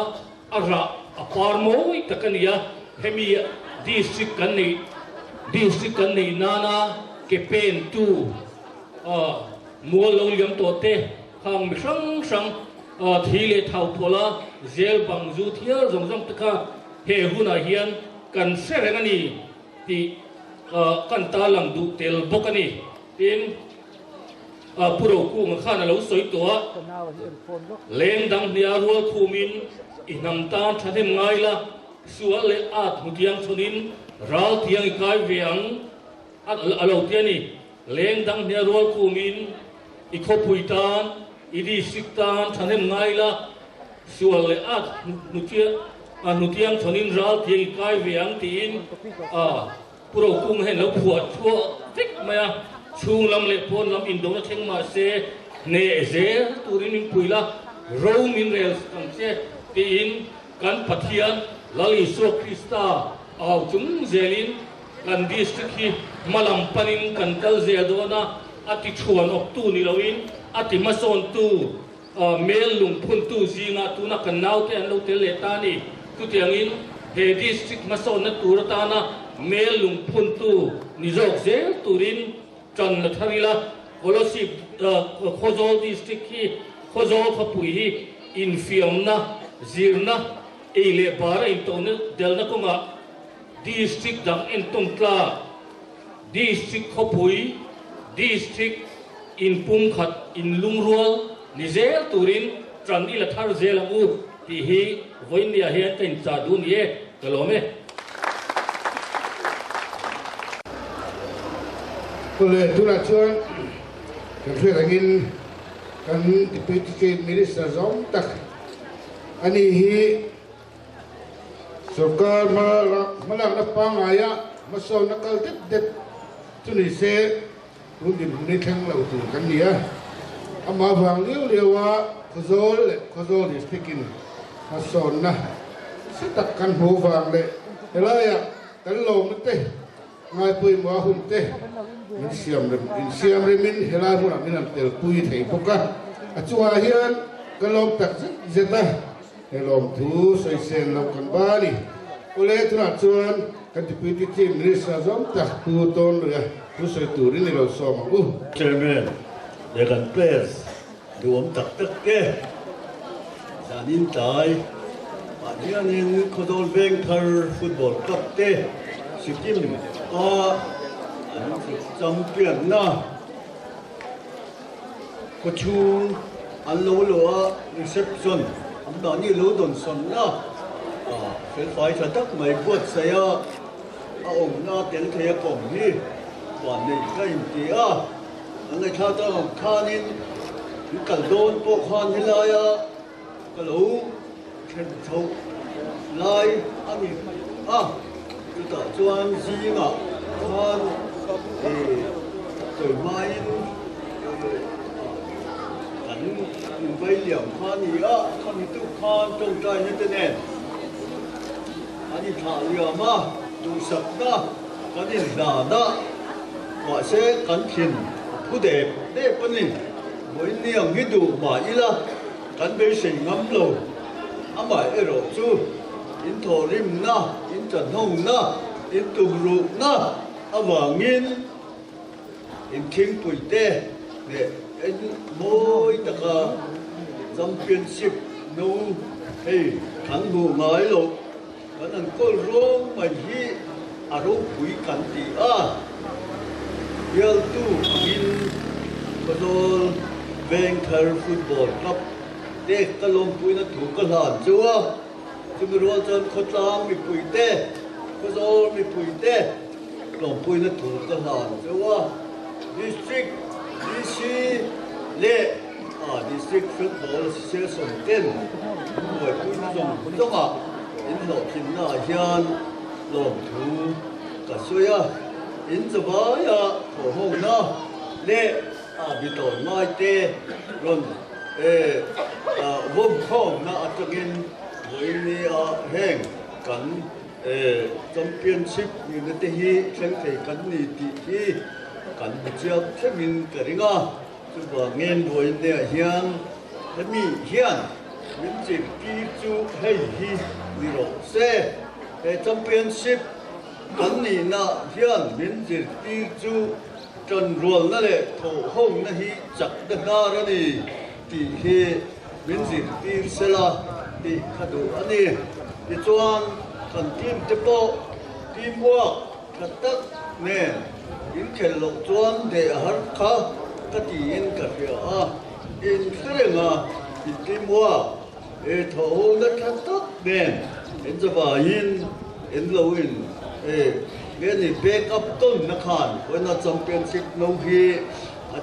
ara aparmo takania hemi district kan nei nana ke pen tu mual lo liam to te khang mi sang thile thau thola zel bang zu thia zong taka he huna hian kan serengani ti kan ta lang du tel bokani tin puro ku khana lo soi to leng dang nia rual thumin inam ta thadem ngai la sual le at mutiang chunin ral tiang kai veang alo tiani leng dang nia rual thumin ikhopuitan idi siktan thadem ngai la sual le at nutiang chunin ral tiang kai veang tin puro kung hen lo phuat chua tik maya chung lam le pon lam indong theng ma se ne ze turin puila ro minerals kan se tin kan pathian lali so krista au chung zelin kan district hi malam panin kan kal ze dona ati chuan ok tu ni loin ati mason tu mel lung phun tu zinga tu na kan nau te an lo te le ta ni tu tiangin he district mason na tur ta na mel lung phun tu ni jok ze turin chan na tharila Kolosip khozol district hi khozol khapui hi infiam na zirna ele bara intone delna konga district dang entom tla district khopui district in pumkhat in lungrual nizel turin tran ila thar zelamu ti hi voinia he ten cha dun ye kalome Oleh tu nak cuan, kan saya lagi kan dipetike minister zom tak, ani hi सरकार मला नपांग आया मसो नकल det चुनी से रुदिन हुने थंग lau tu kan dia ama bang liu lewa khozol districtin mason na setak kan ho bang le helaya kan lo mate ngay pui mua hun te in siam remin helai huna minam tel pui thei poka achua hian kalom tak zeta helom thu soi sen lo kan bani ule tuna chuan kan ti pui ti team ni sa zom tak tu ton ria tu soi tu ri ni lo so ma bu chairman để gần players duom tak tak ke sanin tai Anh em có đôi bên thar football cup te sikim anh champion na có chung anh lo reception anh đã như lo don son na phải thật tất mấy bữa say ông na tiếng thế còn đi còn này cái gì anh ấy thao tao khan in cái don bộ khan như lai cái lũ khen thâu lai anh chúng ta chọn gì mà khan rồi mai anh vay liệm khan gì khan gì tu khan trong trái như thế này anh thả liệm tu sập đó anh đá đó họ sẽ cắn thìnผู้เด็กเด็กปนิวันนี้ยังฮิดูมาอีละกันไปสิ่งน้ำโลอามาเอโรจูอินทอริมนะอินจันทงนะอินตุรุนะอาวางินอินคิงปุยเต้เนี่ยอินโมยตะกาจัมเปียนชิพนูเฮ้ขันบูมาอีโลกันนั่นก็ร้องมาฮีอารมณ์ปุยกันตีYel tu in kadol Vancouver football club dek kalom pui na tu kalan jua tumurwal jan khotlang mi pui te kadol mi pui te lom pui na tu kalan jua district DC le district football association ten moi pui na dong in lo kin na hian lom tu ka soya in the vaya for home na le biton mai te ron vom khom na atangin voini heng kan championship ni na te hi thleng thei kan ni ti hi kan buchiak themin karinga chuwa ngen voin ne hian hemi hian min chi pi chu hei hi ni ro se championship kan ni na hian min zir ti chu trần ruột na le thổ hồng na hi chặt đất na ra ni ti hi min zir ti sela ti khadu ani ti chuan kan team te po team work ka tak ne in khel lo chuan de har kha ka ti in ka ria in khrenga team work thổ na ka tak ne in zawa in lo in cái này backup tôn nó khàn với nó championship nông hi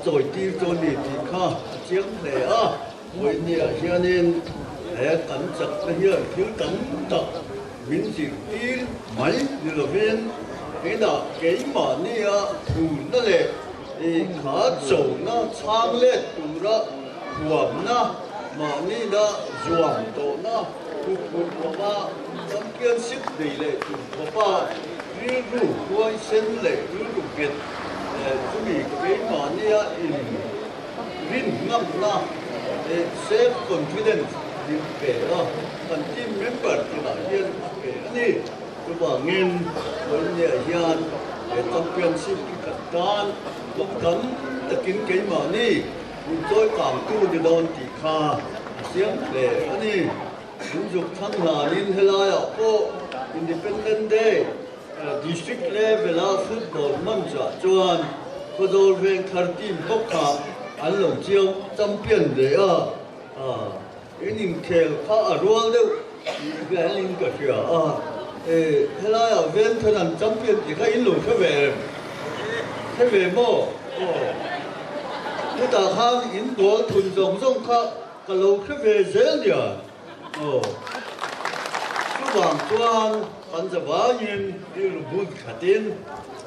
rồi tiêu cho đi thì kha chiếm để với nhà hiện nên cắn chặt cái hiện thiếu cắn chặt miễn gì tiêu máy như là viên cái đó cái mà ni thủ nó lệ khá sầu nó sang lên thủ đó huẩm nó mà ni đó duam tổ nó thủ của ba championship này lệ thủ của ba ru quay sen lệ ru việt chúng mình cái mà nia in rin ngâm na self confidence đi về phần team member thì là hiền về anh chúng ta nghe với nia hiền championship cái tan lúc cấm ta kín cái mà ni tôi cảm tu đi đón thì kha xiêm để anh chúng dục thăng là in helai ở cô independent day district level football manja chuan kodol veng thar team bokha an lo chiang champion de enin khel kha arwal deu galing ka ria helai ven thanan champion ti kha in lo kha ve mo ta khang in do thun jong kha ka lo kha ve zel dia chu wang chuan anhจะว่ายินที่รูบุญขัดเอง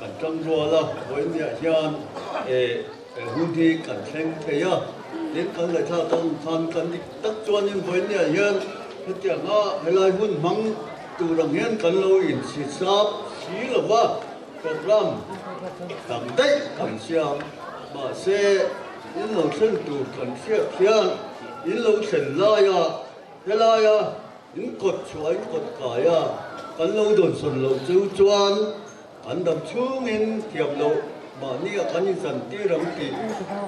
กันจังรัวละวันนี้ยันหุ่นที่กันแข่งเทียเล่นกันเลยถ้าต้องทำกันตักจวนยินวันนี้ยันที่จะง่าให้ลายหุ่นมังตัวรังยันกันเราอินสิทราบสีหรือว่า program tạm đấy cảnh xem mà sẽ in lâu sinh tụ cảnh xem thiên in lâu sinh la ya in cột chuối cột cải à cảnh lâu đồn xuân lâu châu chuan anh đâm chung in thiệp lâu mà nia cảnh in dần ti rắm ti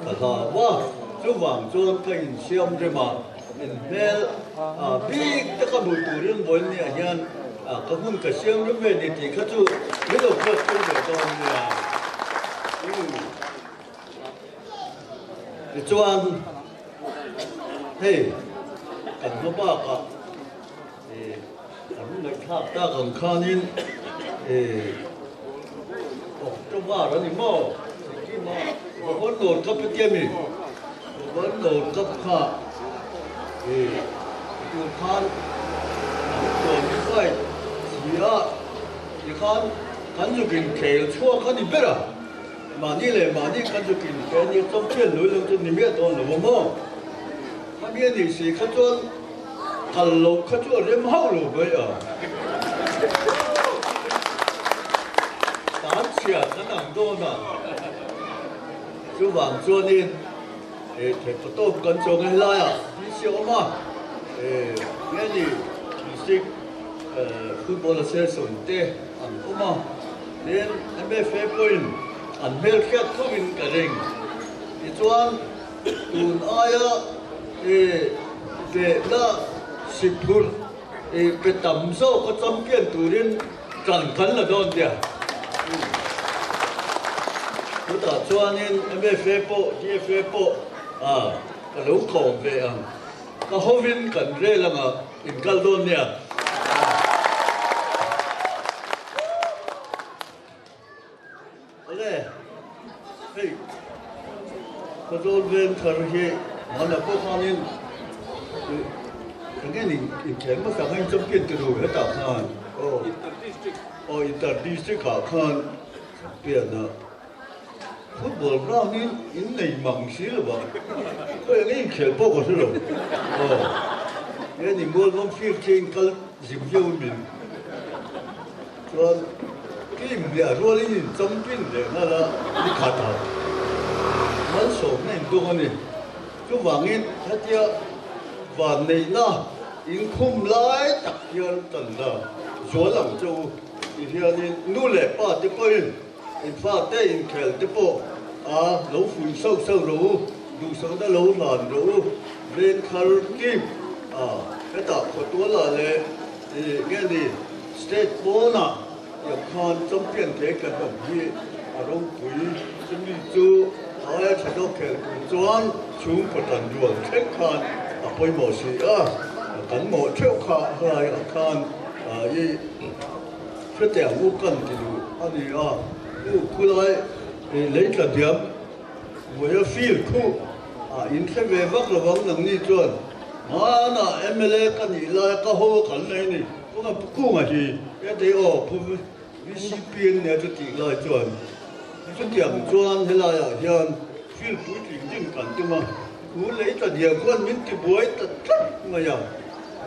là wa chú vàng chuan cái in xem rồi mà in hel bi tất cả mọi thứ riêng vốn nia hiền các hun cái xem rất về thì các chú biết được rất không được đâu nè chuan hey cảnh nó ba cả cảnh người khác ta còn khanin trong ba đó thì mò cái mà vẫn nổi cấp cái tiêm mình vẫn nổi cấp khá tôi khan rồi như vậy thì thì khan cảnh dục kinh khéo chua khan đi biết à mà đi cảnh dục kinh khéo như trong chuyện lối lên trên niệm đó là mò cái miếng gì xí khát chuan khăn lộc khát chuan rem hậu lộc vậy à tám chia cái nặng đô nè chú vàng chuan đi thì bắt đầu cần trồng hay là à đi siêu mà cái gì thì football sẽ sống thế anh mà nên anh bé phê point anh bé khát không in cái rình thì chuan tuần ai á để là xịt phun về tầm sâu có trăm kiện tủ đến trần khấn là đòn địa chúng ta cho nên em về phê bộ cái lỗ khẩu về cái hậu viên cần rê là mà in cal đòn địa ok hey cái đòn viên thở hi mà là có khả năng cái này cái mà sang anh trong kiện từ đầu hết tạo thành interdistrict cả khan biển à football ground này in này mảng xí rồi bạn cái này खेल bộ có sự rồi cái này mua lông phiêu trên cái dịp dâu mình cho cái mình rồi này trong kiện để nó là đi khát thở vẫn sống này đâu này chú vàng in hết chưa và này na in khum lại đặc hiện tận là gió lặng châu thì hiện in nu lệ pa tiếp coi in pha té in khel tiếp bộ lấu phun sâu rồi đủ sâu đã lấu làn rồi lên khar kim cái tạo của tôi là lệ cái gì state bona nhập khan trong tiền thế cả đồng gì rong quý chuẩn bị chú ai sẽ đâu khel chuan chúng có tận ruộng khách khan bôi mỏ xì cắn mỏ treo khá hai khan y phía tèo ngũ cân thì đủ anh ấy khu lại lấy cả điểm với phiêu khu in sẽ về vác là vắng nằm đi chuan mà na MLA cái này là cái hồ cắn này nè cũng là khu mà gì cái đấy VCPN này cho chị lại chuan cho điểm chuan thế là hiện phiêu khu chính cắn chứ mà cú lấy ta địa quan miếng thì bói ta trắc mà ya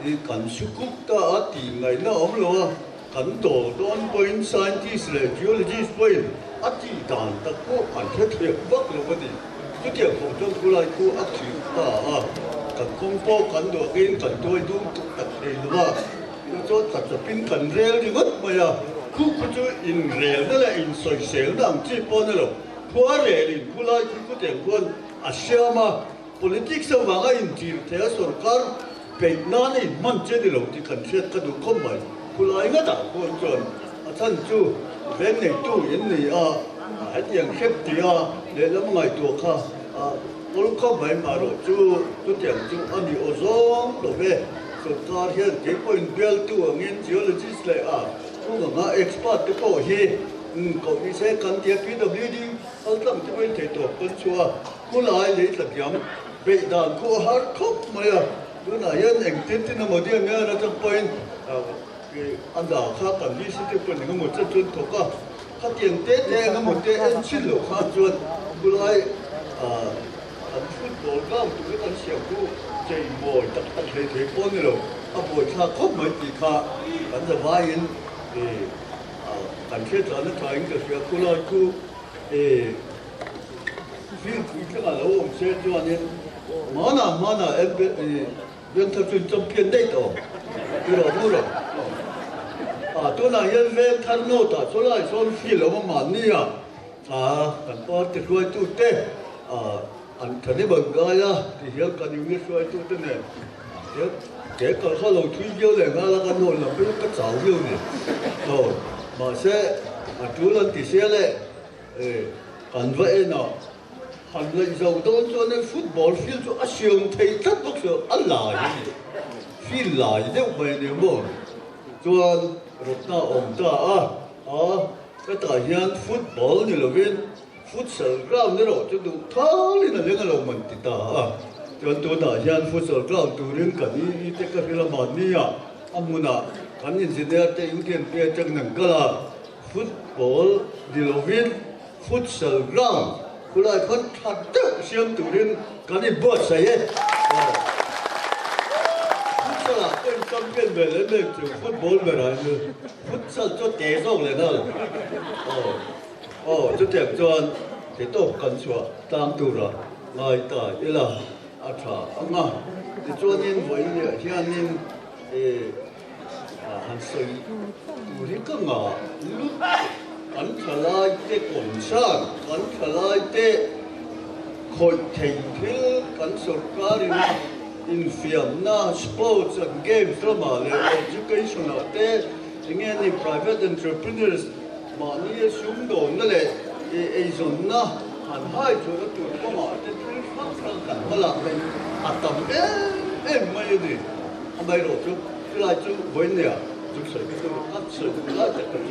thì cảnh sự cúc ta thì ngày nó ốm lo cảnh tổ đón point scientist là geologist point thì đàn ta cố cảnh thiết thiệp bắc là cái gì cái thiệp của trong cú lại cú thì cảnh công bố cảnh đồ cái cảnh tôi đúng đặc biệt là cho thật là pin cảnh rêu thì mất mà ya cú cho in rêu đó là in soi sẹo làm chi pon rồi quá rêu thì cú lại cú tiền quân mà politics of mga intil sarkar pegnan in manche de lo ti kan set ka du kom mai kulai nga ta ko chon athan chu ven nei tu in ni atiang khep ti le lam ngai tu kha ol ko mai ma ro chu tu tiang chu ani ozong lo ve sarkar hian ke point bel tu angin geologist le ko nga expert te ko hi ko vi se kan ti PWD al tam ti pen te to kon chua kulai le ta diam bị đàn cô hát khóc mà bữa nay anh tin tin là một điều nghe là trong point anh đào khác cần đi xin tiếp cận những một chân chân thuộc cả các tiền tết này có một tết anh xin lỗi khác chuẩn bữa nay anh football cao tụi anh xem cô chạy bồi tập tập thể thể con rồi bồi khác khóc mấy tỷ khác anh là vai anh thì กันเชื่อใจนักถ่ายก็เสียกุลาคูฟิลคุยกันแล้วผมเชื่อจวนเนี่ยมานะเรื่องทัศน์จำเป็นได้ต่อคือเราพูดหรอตัวนั้นยังเว้นทันโน้ตโซล่าโซนฟิลแล้วมันนี่กันพอจะช่วยตู้เต้อันทันนี้บังกายที่เหี้ยกันอยู่นี่ช่วยตู้เต้เนี่ยเดี๋ยวก็เขาลงทุนเยอะเลยแล้วกันโน่นเราไม่ต้องกระเจ้าเยอะเนี่ยมาเสียจุลันติเสียเลยกันว่าน่ะหันเลยเราโดนตัวในฟุตบอลฟิลตัวอาเซียนไทยทัดบอกเสียอะไรฟิลอะไรเดี๋ยวไปเนี่ยมั้งตัวรถหน้าองตาก็แต่ยันฟุตบอลนี่เราเป็นฟุตซอลกราวนี่เราจะดูท่าเลยนะเรื่องเรามันติดตาจนตัวแต่ยันฟุตซอลกราวตัวเรื่องกันนี่เด็กก็เป็นละมันนี่อามุนะกันยินสิเนี่ยแต่ยุติเปียจังหนังก็ละฟุตบอลนี่เราเป็นฟุตซอลกราวคุณไอ้คนทัดเจ้าเสียงตัวเรื่องกันนี่บอสใส่ฟุตซอลเป็นแชมเปี้ยนแบบเลยจุดฟุตบอลแบบนั้นฟุตซอลจุดเตะส่งเลยนะจุดเตะจวนที่โต๊ะกันชัวตามตัวละไล่ตายอีละอาชาอ่ะที่จวนนี้วันนี้ที่อันนี้หันส่ตัวที่ก็งาลุกอันทลายเตะคนช่างอันทลายเตะคนเที่ยวกันสุดการอินฟิมน่าสปอร์ตและเกมส์ละมาเลย education เตะยังไงนี่ private entrepreneurs มานี่สุ่มโดนนั่นแหละส่วนน่ะหันให้ช่วยตัวก็มาเตะฟังกันมาละเป็นอัตตาไม่ดีไม่รู้จุดที่ไรจุดวันเนี่ยจุดสุดจุดอัดสุดละแต่จุด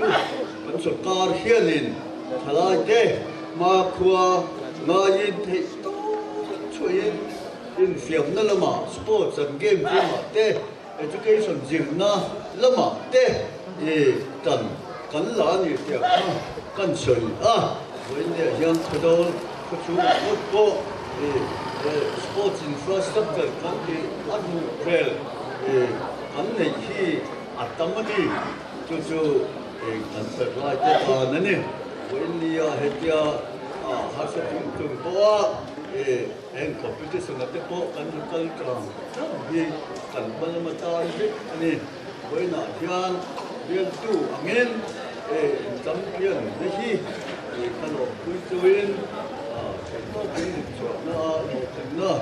มันสุดการเฮียลินทลายเตะมาขวามายินที่ช่วยอินฟิมนั่นละมาสปอร์ตและเกมส์ละมาเตะ education จิมน่ะละมาเตะกันหลานนี่เดียวกันช่วยวันนี้ยังกระโดดกระชูฟุตบอลสปอร์ตอินฟราสตรัคเจอร์กันที่อันนู้นเรลกันในที่อัตมาดีจู่ๆกันเสร็จแล้วจะตอนนั้นนี่วันนี้เหตุการณ์หาสิ่งที่ตัวเองคอมพิวเตอร์สนับสนุนกันกันกลางที่กันบัลลังก์ตายนี่วันนี้ยังเรียนตู้อังเงินจำเป็นไม่ใช่ขนมคุยตัวเองต้องเป็นจวนนะถึงนะ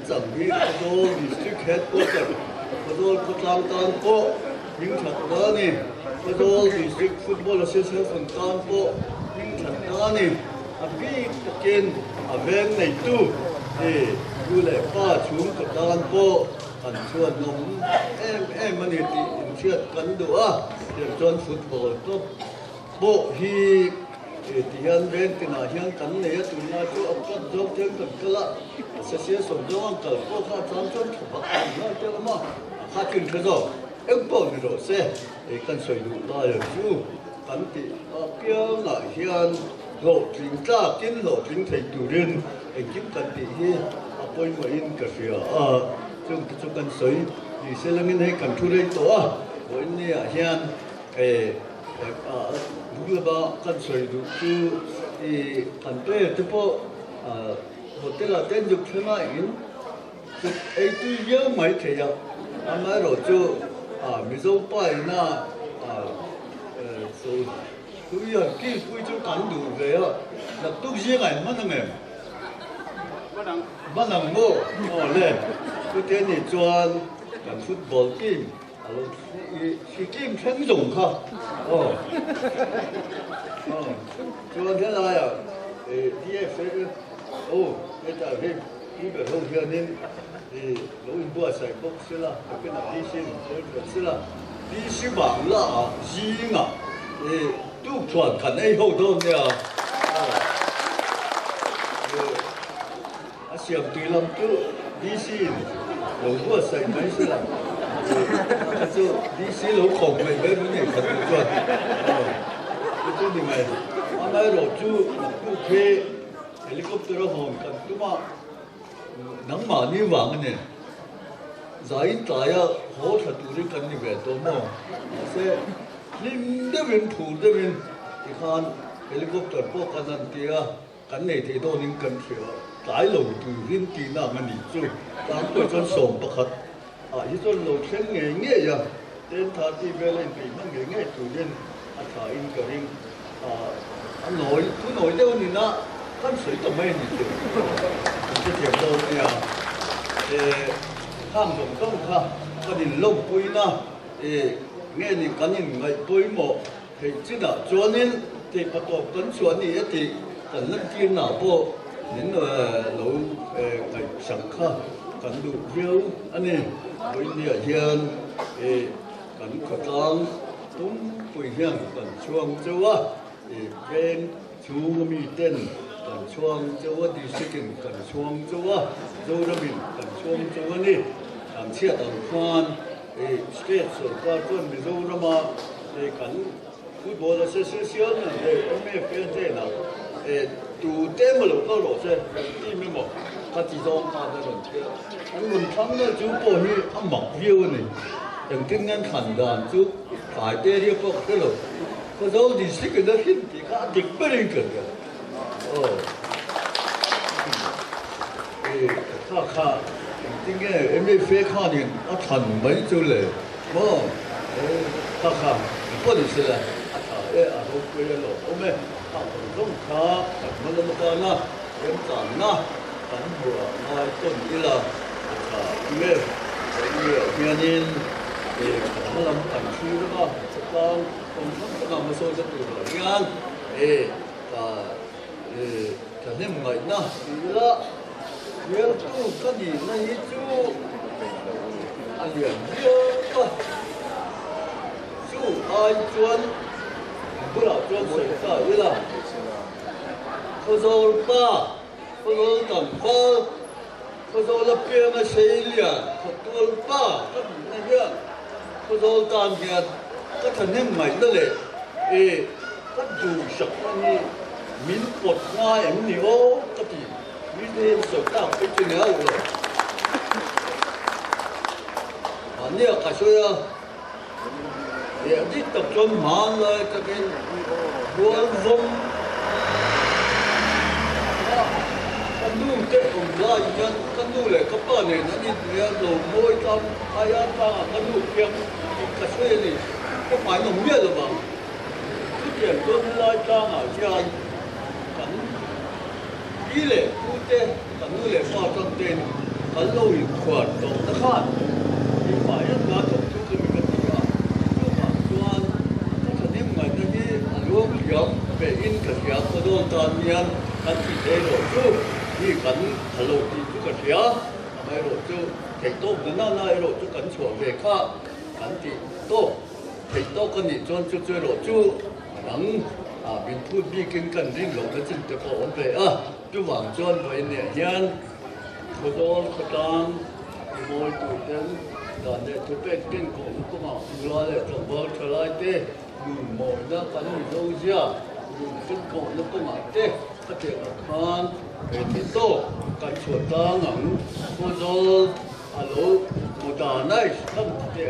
จำเป็นก็โดนดิสทริกเฮดก็จะก็โดนกดลังตันก็ยิงฉัดด้านี่ก็โดนดิสทริกฟุตบอลเสียสันตันก็ยิงฉัดด้านี่พี่ตะเกียนเวงในตู้ดูแลป้าชุ่มกับด้านก็อันชวนนมมันนี่ติเชื่อกันดูเดี๋ยวจนฟุตบอลก็โบฮีที่ยันเวนที่น่าเฮียนกันเนี่ยตุนมาตัวอับกัดจบเทียงกันก็ละเสียสมจงกันก็ข้าทำจนถูกบักนั่นเจ้ามาข้าขึ้นเถอะเอ็งป้อนนี่รถเสียกันสวยดูได้เลยจูกันที่เปียน่าเฮียนโหลดลิงจ้ากินโหลดลิงไทยดูเรื่องเอ็งกินกันที่เฮียป่วยมาอินกาแฟจุกันสวยดีเสียแล้วงั้นให้กันทุเรศตัววันนี้เฮียนบุกบ้ากันสวยดูคือกันเตะที่พอโฮเทลเต็นยุคเท่าไหร่อินคือตัวเยอะไหมเทียบไม่รู้จูมิโซไปน่ะส่วนคืออย่างที่คุยจูกันดูเลยแล้วทุกอย่างไงมันนั่งไงมันนั่งโม่เลยคือเทนนิสจวนกันฟุตบอลทีมที่เกมแข่งจงค่ะจวนเท่าไรที่เอฟไม่จ่ายเพิ่มที่แบบเราเรียนนี่เราอินบัวใส่บ็อกซ์ละเป็นอะไรที่是啦，你是忙了是啊，都传看以后都呢，相对人都你是老我ใส่ไม่是啦，就你是老窮咪俾你看到轉，就點咪？阿媽老豬都開helicopter航กันตัวมาหนังหมานี่หวังเนี่ยใจตายอ่ะโหถ้าตัวนี้กันนี่แบบตัวมั่งเสียลิมเดวินถูเดวิน ที่ข้านเฮลิคอปเตอร์พวกกันนั่นเตียกันในที่โดนกันเสียหลายหลงตื่นรินตีน่ามันอีกจุดตามตัวจนส่งประคัดที่จนหลงเช่นเงี้ยอย่างเดินทางที่เวลาปีมันเงี้ยตัวเด่นถ่ายอินกระดิ่งอันหน่อยทุกหน่อยเดียวนี่นะท่านสวยต่อไม่นี่เดียวจะเทียบโดนเนี่ยข้ามหลงต้องค่ะก็ดินลงปุยนะเงี้ยนี่กันยังไงปุยหมดเห็นจีน่ะจวนนี้ที่ประกอบกันส่วนนี้ที่กันนั่งจีน่ะพวกนี่เราไอ้สังฆะกันดูเดียวอันนี้ปุยเนี่ยเฮียนกันขดลางตุ้มปุยเฮียนกันช่วงเจ้าว่าเป็นชูมีเต้นกันช่วงเจ้าว่าดีสิกันกันช่วงเจ้าว่าเจ้าระบินกันช่วงเจ้าว่านี่ทางเชี่ยต่างฟานสเกตสุดก็ต้นมิโซรามากันฟุตบอลเสียนะไม่เป็นเต้นะดูเต้มาหลอกก็หลอกใช่ที่ไม่บอก他几种他的人，我们他们就过去他忙表呢，等今天看到就排队的不得了，可是我是个那很的，他顶不了个的，哦，看，今天没飞看呢，我看没就来，哦，看，不的是了，我归了，我们ผมต้องค้ามันลำบากนะเป็นต่างนะตั้งหัวมาต้นที่ละเมื่อเมื่อนี้มันลำบากชื่อแล้วก็ต้องผมต้องมาโซ่จะตัวงานจะเล่นใหม่นะนี่ละเรื่องตู้ก็ดีนะยี่จูอันเดียวเยอะก็จูไอจวน不老做水稻一了，可是吧，可是等吧，可是那边的谁了，可多吧，可那个，可是当天，可肯定买的嘞，可住什么呢？民国那样的哦，可的，你这手上不就了了？你要干啥呀？ที่ตกจนมาเลยจะเป็นหัวลมกันดูเจ็บผมลายยันกันดูเลยก็ป้าเนี่ยนั่นนี่เนี่ยหลงมวยทำพยาตากันดูเพียงกระช่วยนี่ก็หมายหนุ่มเยอะหรือเปล่าที่เปลี่ยนจนลายจางอ่ะยันกันยี่เลยพูดเต้กันดูเลยฟ้าจนเต้นกันลุยขวดตกตะขาดที่ฝ่ายนั้นมาตกทุกข์มีกันเป็นอินกับเสียก็โดนตอนนี้กันที่เทโรจูนี่กันฮัลโหลที่จุกเสียทำไมโรจูเทคโต้กันนั่นโรจูกันช่วงเวค่ากันที่โต้เทคโต้กันนี่จนจุโรจูหลังเป็นพูดบีกินกันริ่งหลงกันจนจะพอผมไปจุหวังจนไปเนี่ยยันก็โดนกระตังมวยตัวเต็มตอนนี้ทุกเป็นกินของก็มาดูแลจะบอกเท่าไรเต้มองนะกันนี่ดูเสียขึ้นก่อนแล้วก็มาเตะก็เตะคานเป็นโต้กันชวนตาหนังโคโซฮัลโหลมุดานัยทั้งเตะ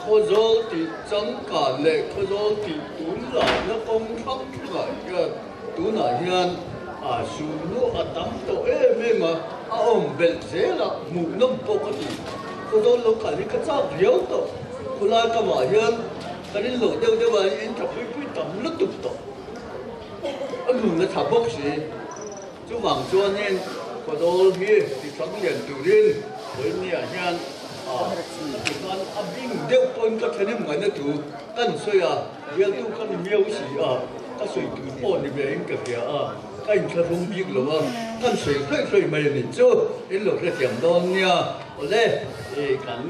โคโซที่จังการเล็กโคโซที่ตุนหลายแล้วกองทัพที่ไหนก็ตุนไหนยันสูนุตั้งโตไม่มาอมเบลเซล่ะหมู่น้ำปกติโคโซลูกอะไรก็จับเดียวโตคนละก็มายันตอนนี้หลงเดียวว่าอินทับไปต่ำลุกตุบโตอันนู้นนะทับบ็อกซี่จู่หวังจวนเนี่ยก็โดนพี่ที่ทำเรียนดูเรียนวันนี้ยันที่มันบินเดียวคนก็แค่นี้เหมือนนั่นถูกกันสวยเรียนดูกันมีเอาสิก็สวยถูกป้อนในเรื่องกับเฮียก็อินทร์รุ่งยิ่งหรือว่ากันสวยค่อยๆมาอย่างนี้จู่อินหลงจะเสียงโดนเนี่ยโอ้เล่กัน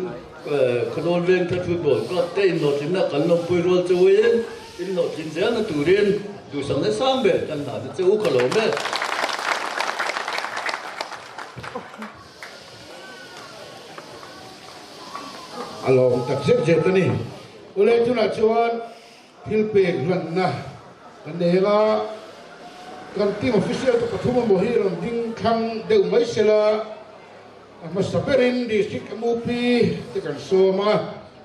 ขนมเรื่องฟุตบอลก็เต้นหนวดที่นักกันลงไปรัวจู่เองอินหนวดที่เจ้าหน้าตัวเรียนดูสังเกตสามแบบกันหนาจะจู่ขนมเนี่ยอารมณ์ตัดเส้นเจ็ดนี่อุเลจุนัชวนพิลเปกรันนะกันเดก็กันทีมออฟฟิเชียลตัวปฐมมหิรันดิ้งคังเดือดไม่เสละมาสเปรินดิสิกมูปีที่กันโซมา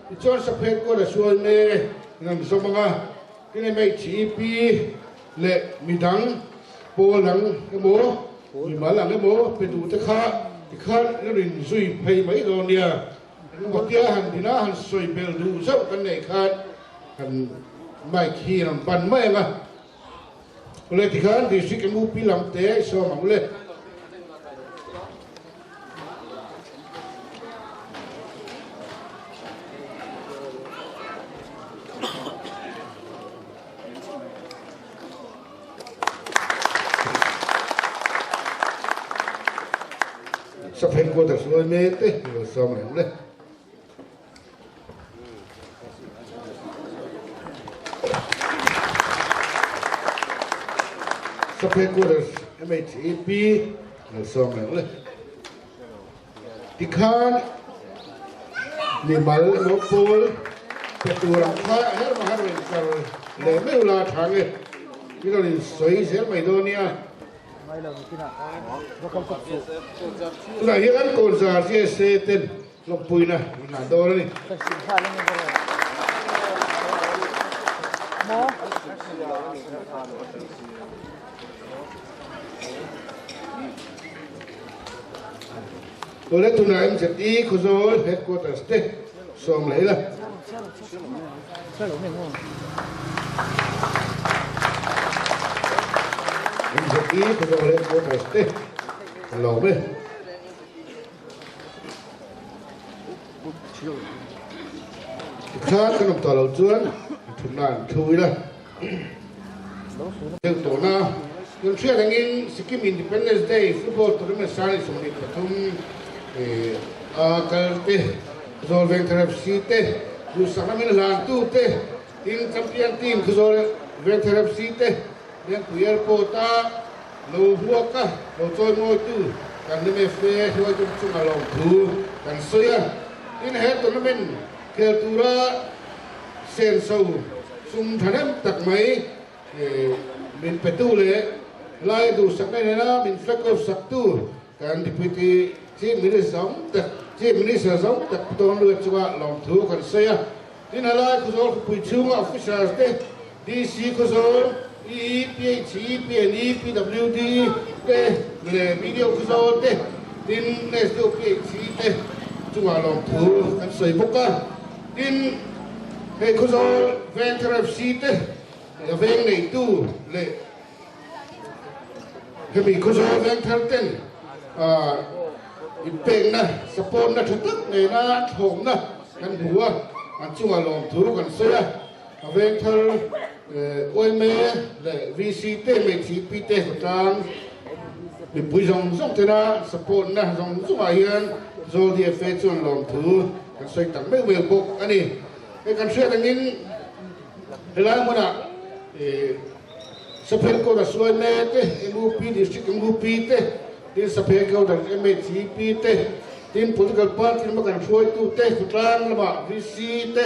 ที่จวนสเปกก็ได้ช่วยเมย์นำสมงะ cái này mấy chỉ pi lệ mi đắng bố lắng cái bố mi má lắng cái bố phải đủ tất cả thì khác nó đình duy phải mấy đồ nia một tia hẳn thì nó hẳn soi bèo đủ dốc cái này khác hẳn mai khi làm bàn mấy mà lệ thì khác thì suy cái mũ pi làm té so mà lệ sắp hết qua được rồi mê thế rồi sao mà không đấy sắp hết qua được em ấy chỉ pi rồi sao mà không đấy thì khan ni mal no pol cái tu làm phá hết mà hết rồi sao lấy mấy là thằng ấy cái đó thì sấy sẽ mày đâu nha tu này hiện anh còn già chia sẻ tên lộc bùi nè là đâu đấy tôi lấy tu này em sẽ đi khu rồi hết qua tờ state xong lấy là em sẽ đi khu rồi hết qua tờ state lẩu đấy khác cái nông thảo lẩu chuối thùng nàn thui là theo tổ na những chuyện anh in Sikkim Independence Day football tournament sai xong đi thùng cái rồi ven thềm xí tê dù sáng nay mình làm tu tê team champion team rồi ven thềm xí tê những quý airport ta lâu hua cả lâu trôi ngồi tu cần đi về phê thôi chúng ta lòng thu cần soi in hết tụi nó mình kêu tu ra sen sâu sung thằng em tặc mấy mình phải tu lệ lại tu sắc này là mình phải có sắc tu cần đi phải chỉ mình sống tặc chỉ mình sống tặc toàn được cho lòng thu cần soi in là cái số quy chung officials đấy DC cái số EPH, EPN, EPWD, le video cái số đấy tin này số PH đấy chúng ta lòng thu cần soi bốc á tin cái cái số ven thềm xí đấy ven này tu le cái mình cái số ven thềm tênเป็นนะสปอนนะทุกตึกในนะถมนะกันหัวอันช่วยลงทุนกันเสียเวงเธอโอ้ยเมย์และวีซีเต้เมทีปีเต้กลางมีปุยจงจงเทนะสปอนนะจงจงอาเฮียนโซเดียเฟชวนลงทุนกันใส่ตั้งไม่เวลบุกอันนี้ไอ้กันเชื่อตั้งนี้เวลามันอ่ะสเปนก็จะสวยเมย์เต้มูปีดิสติกมูปีเต้tin sa phe kau dan MHP te tin political party ma kan shoi tu te kutlang lama VC te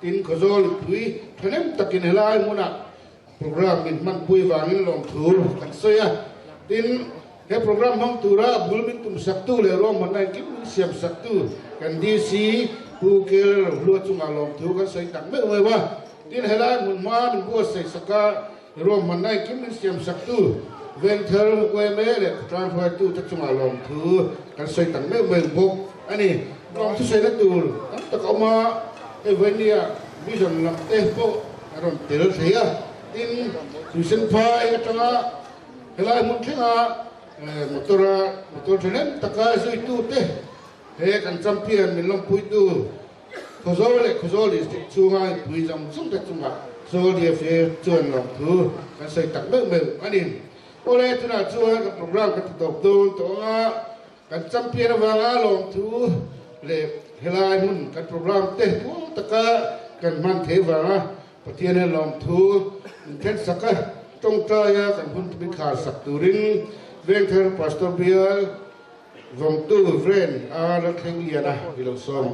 tin khozol pui thanem takin helai muna program min man pui wangin long thur kan soya tin he program hong tura bulmin tum saktu le rom manai kim siam saktu kan DC pu kel lu chunga long thur kan soi tak me wa tin helai mun ma min bu sai saka rom manai kim siam saktu ven thơ quê mê để trang phơi tu chắc chung là lòng thứ cái xây tặng mấy mình bốc anh này lòng thứ xây đất tu tất cả mà cái vấn đề bây giờ làm tê bộ rồi tiền thấy à tin từ sinh phai cái trong á cái lại muốn thế à một tôi cho nên tất cả xây tu tê thế cần chăm tiền mình lòng bùi tu khó rồi thì chung hai bùi dòng xuống đất chung à rồi thì phải chuẩn lòng thứ cái xây tặng mấy mình anh này oleh tu nak cuba ke program ke betul toa kan champion wanga long tu le helai mun kan program teh tu taka kan man the wanga patian long tu ten saka tong traya kan hun bin khar sak turin veng ther pastor bial vong tu friend a la theng yana bilong som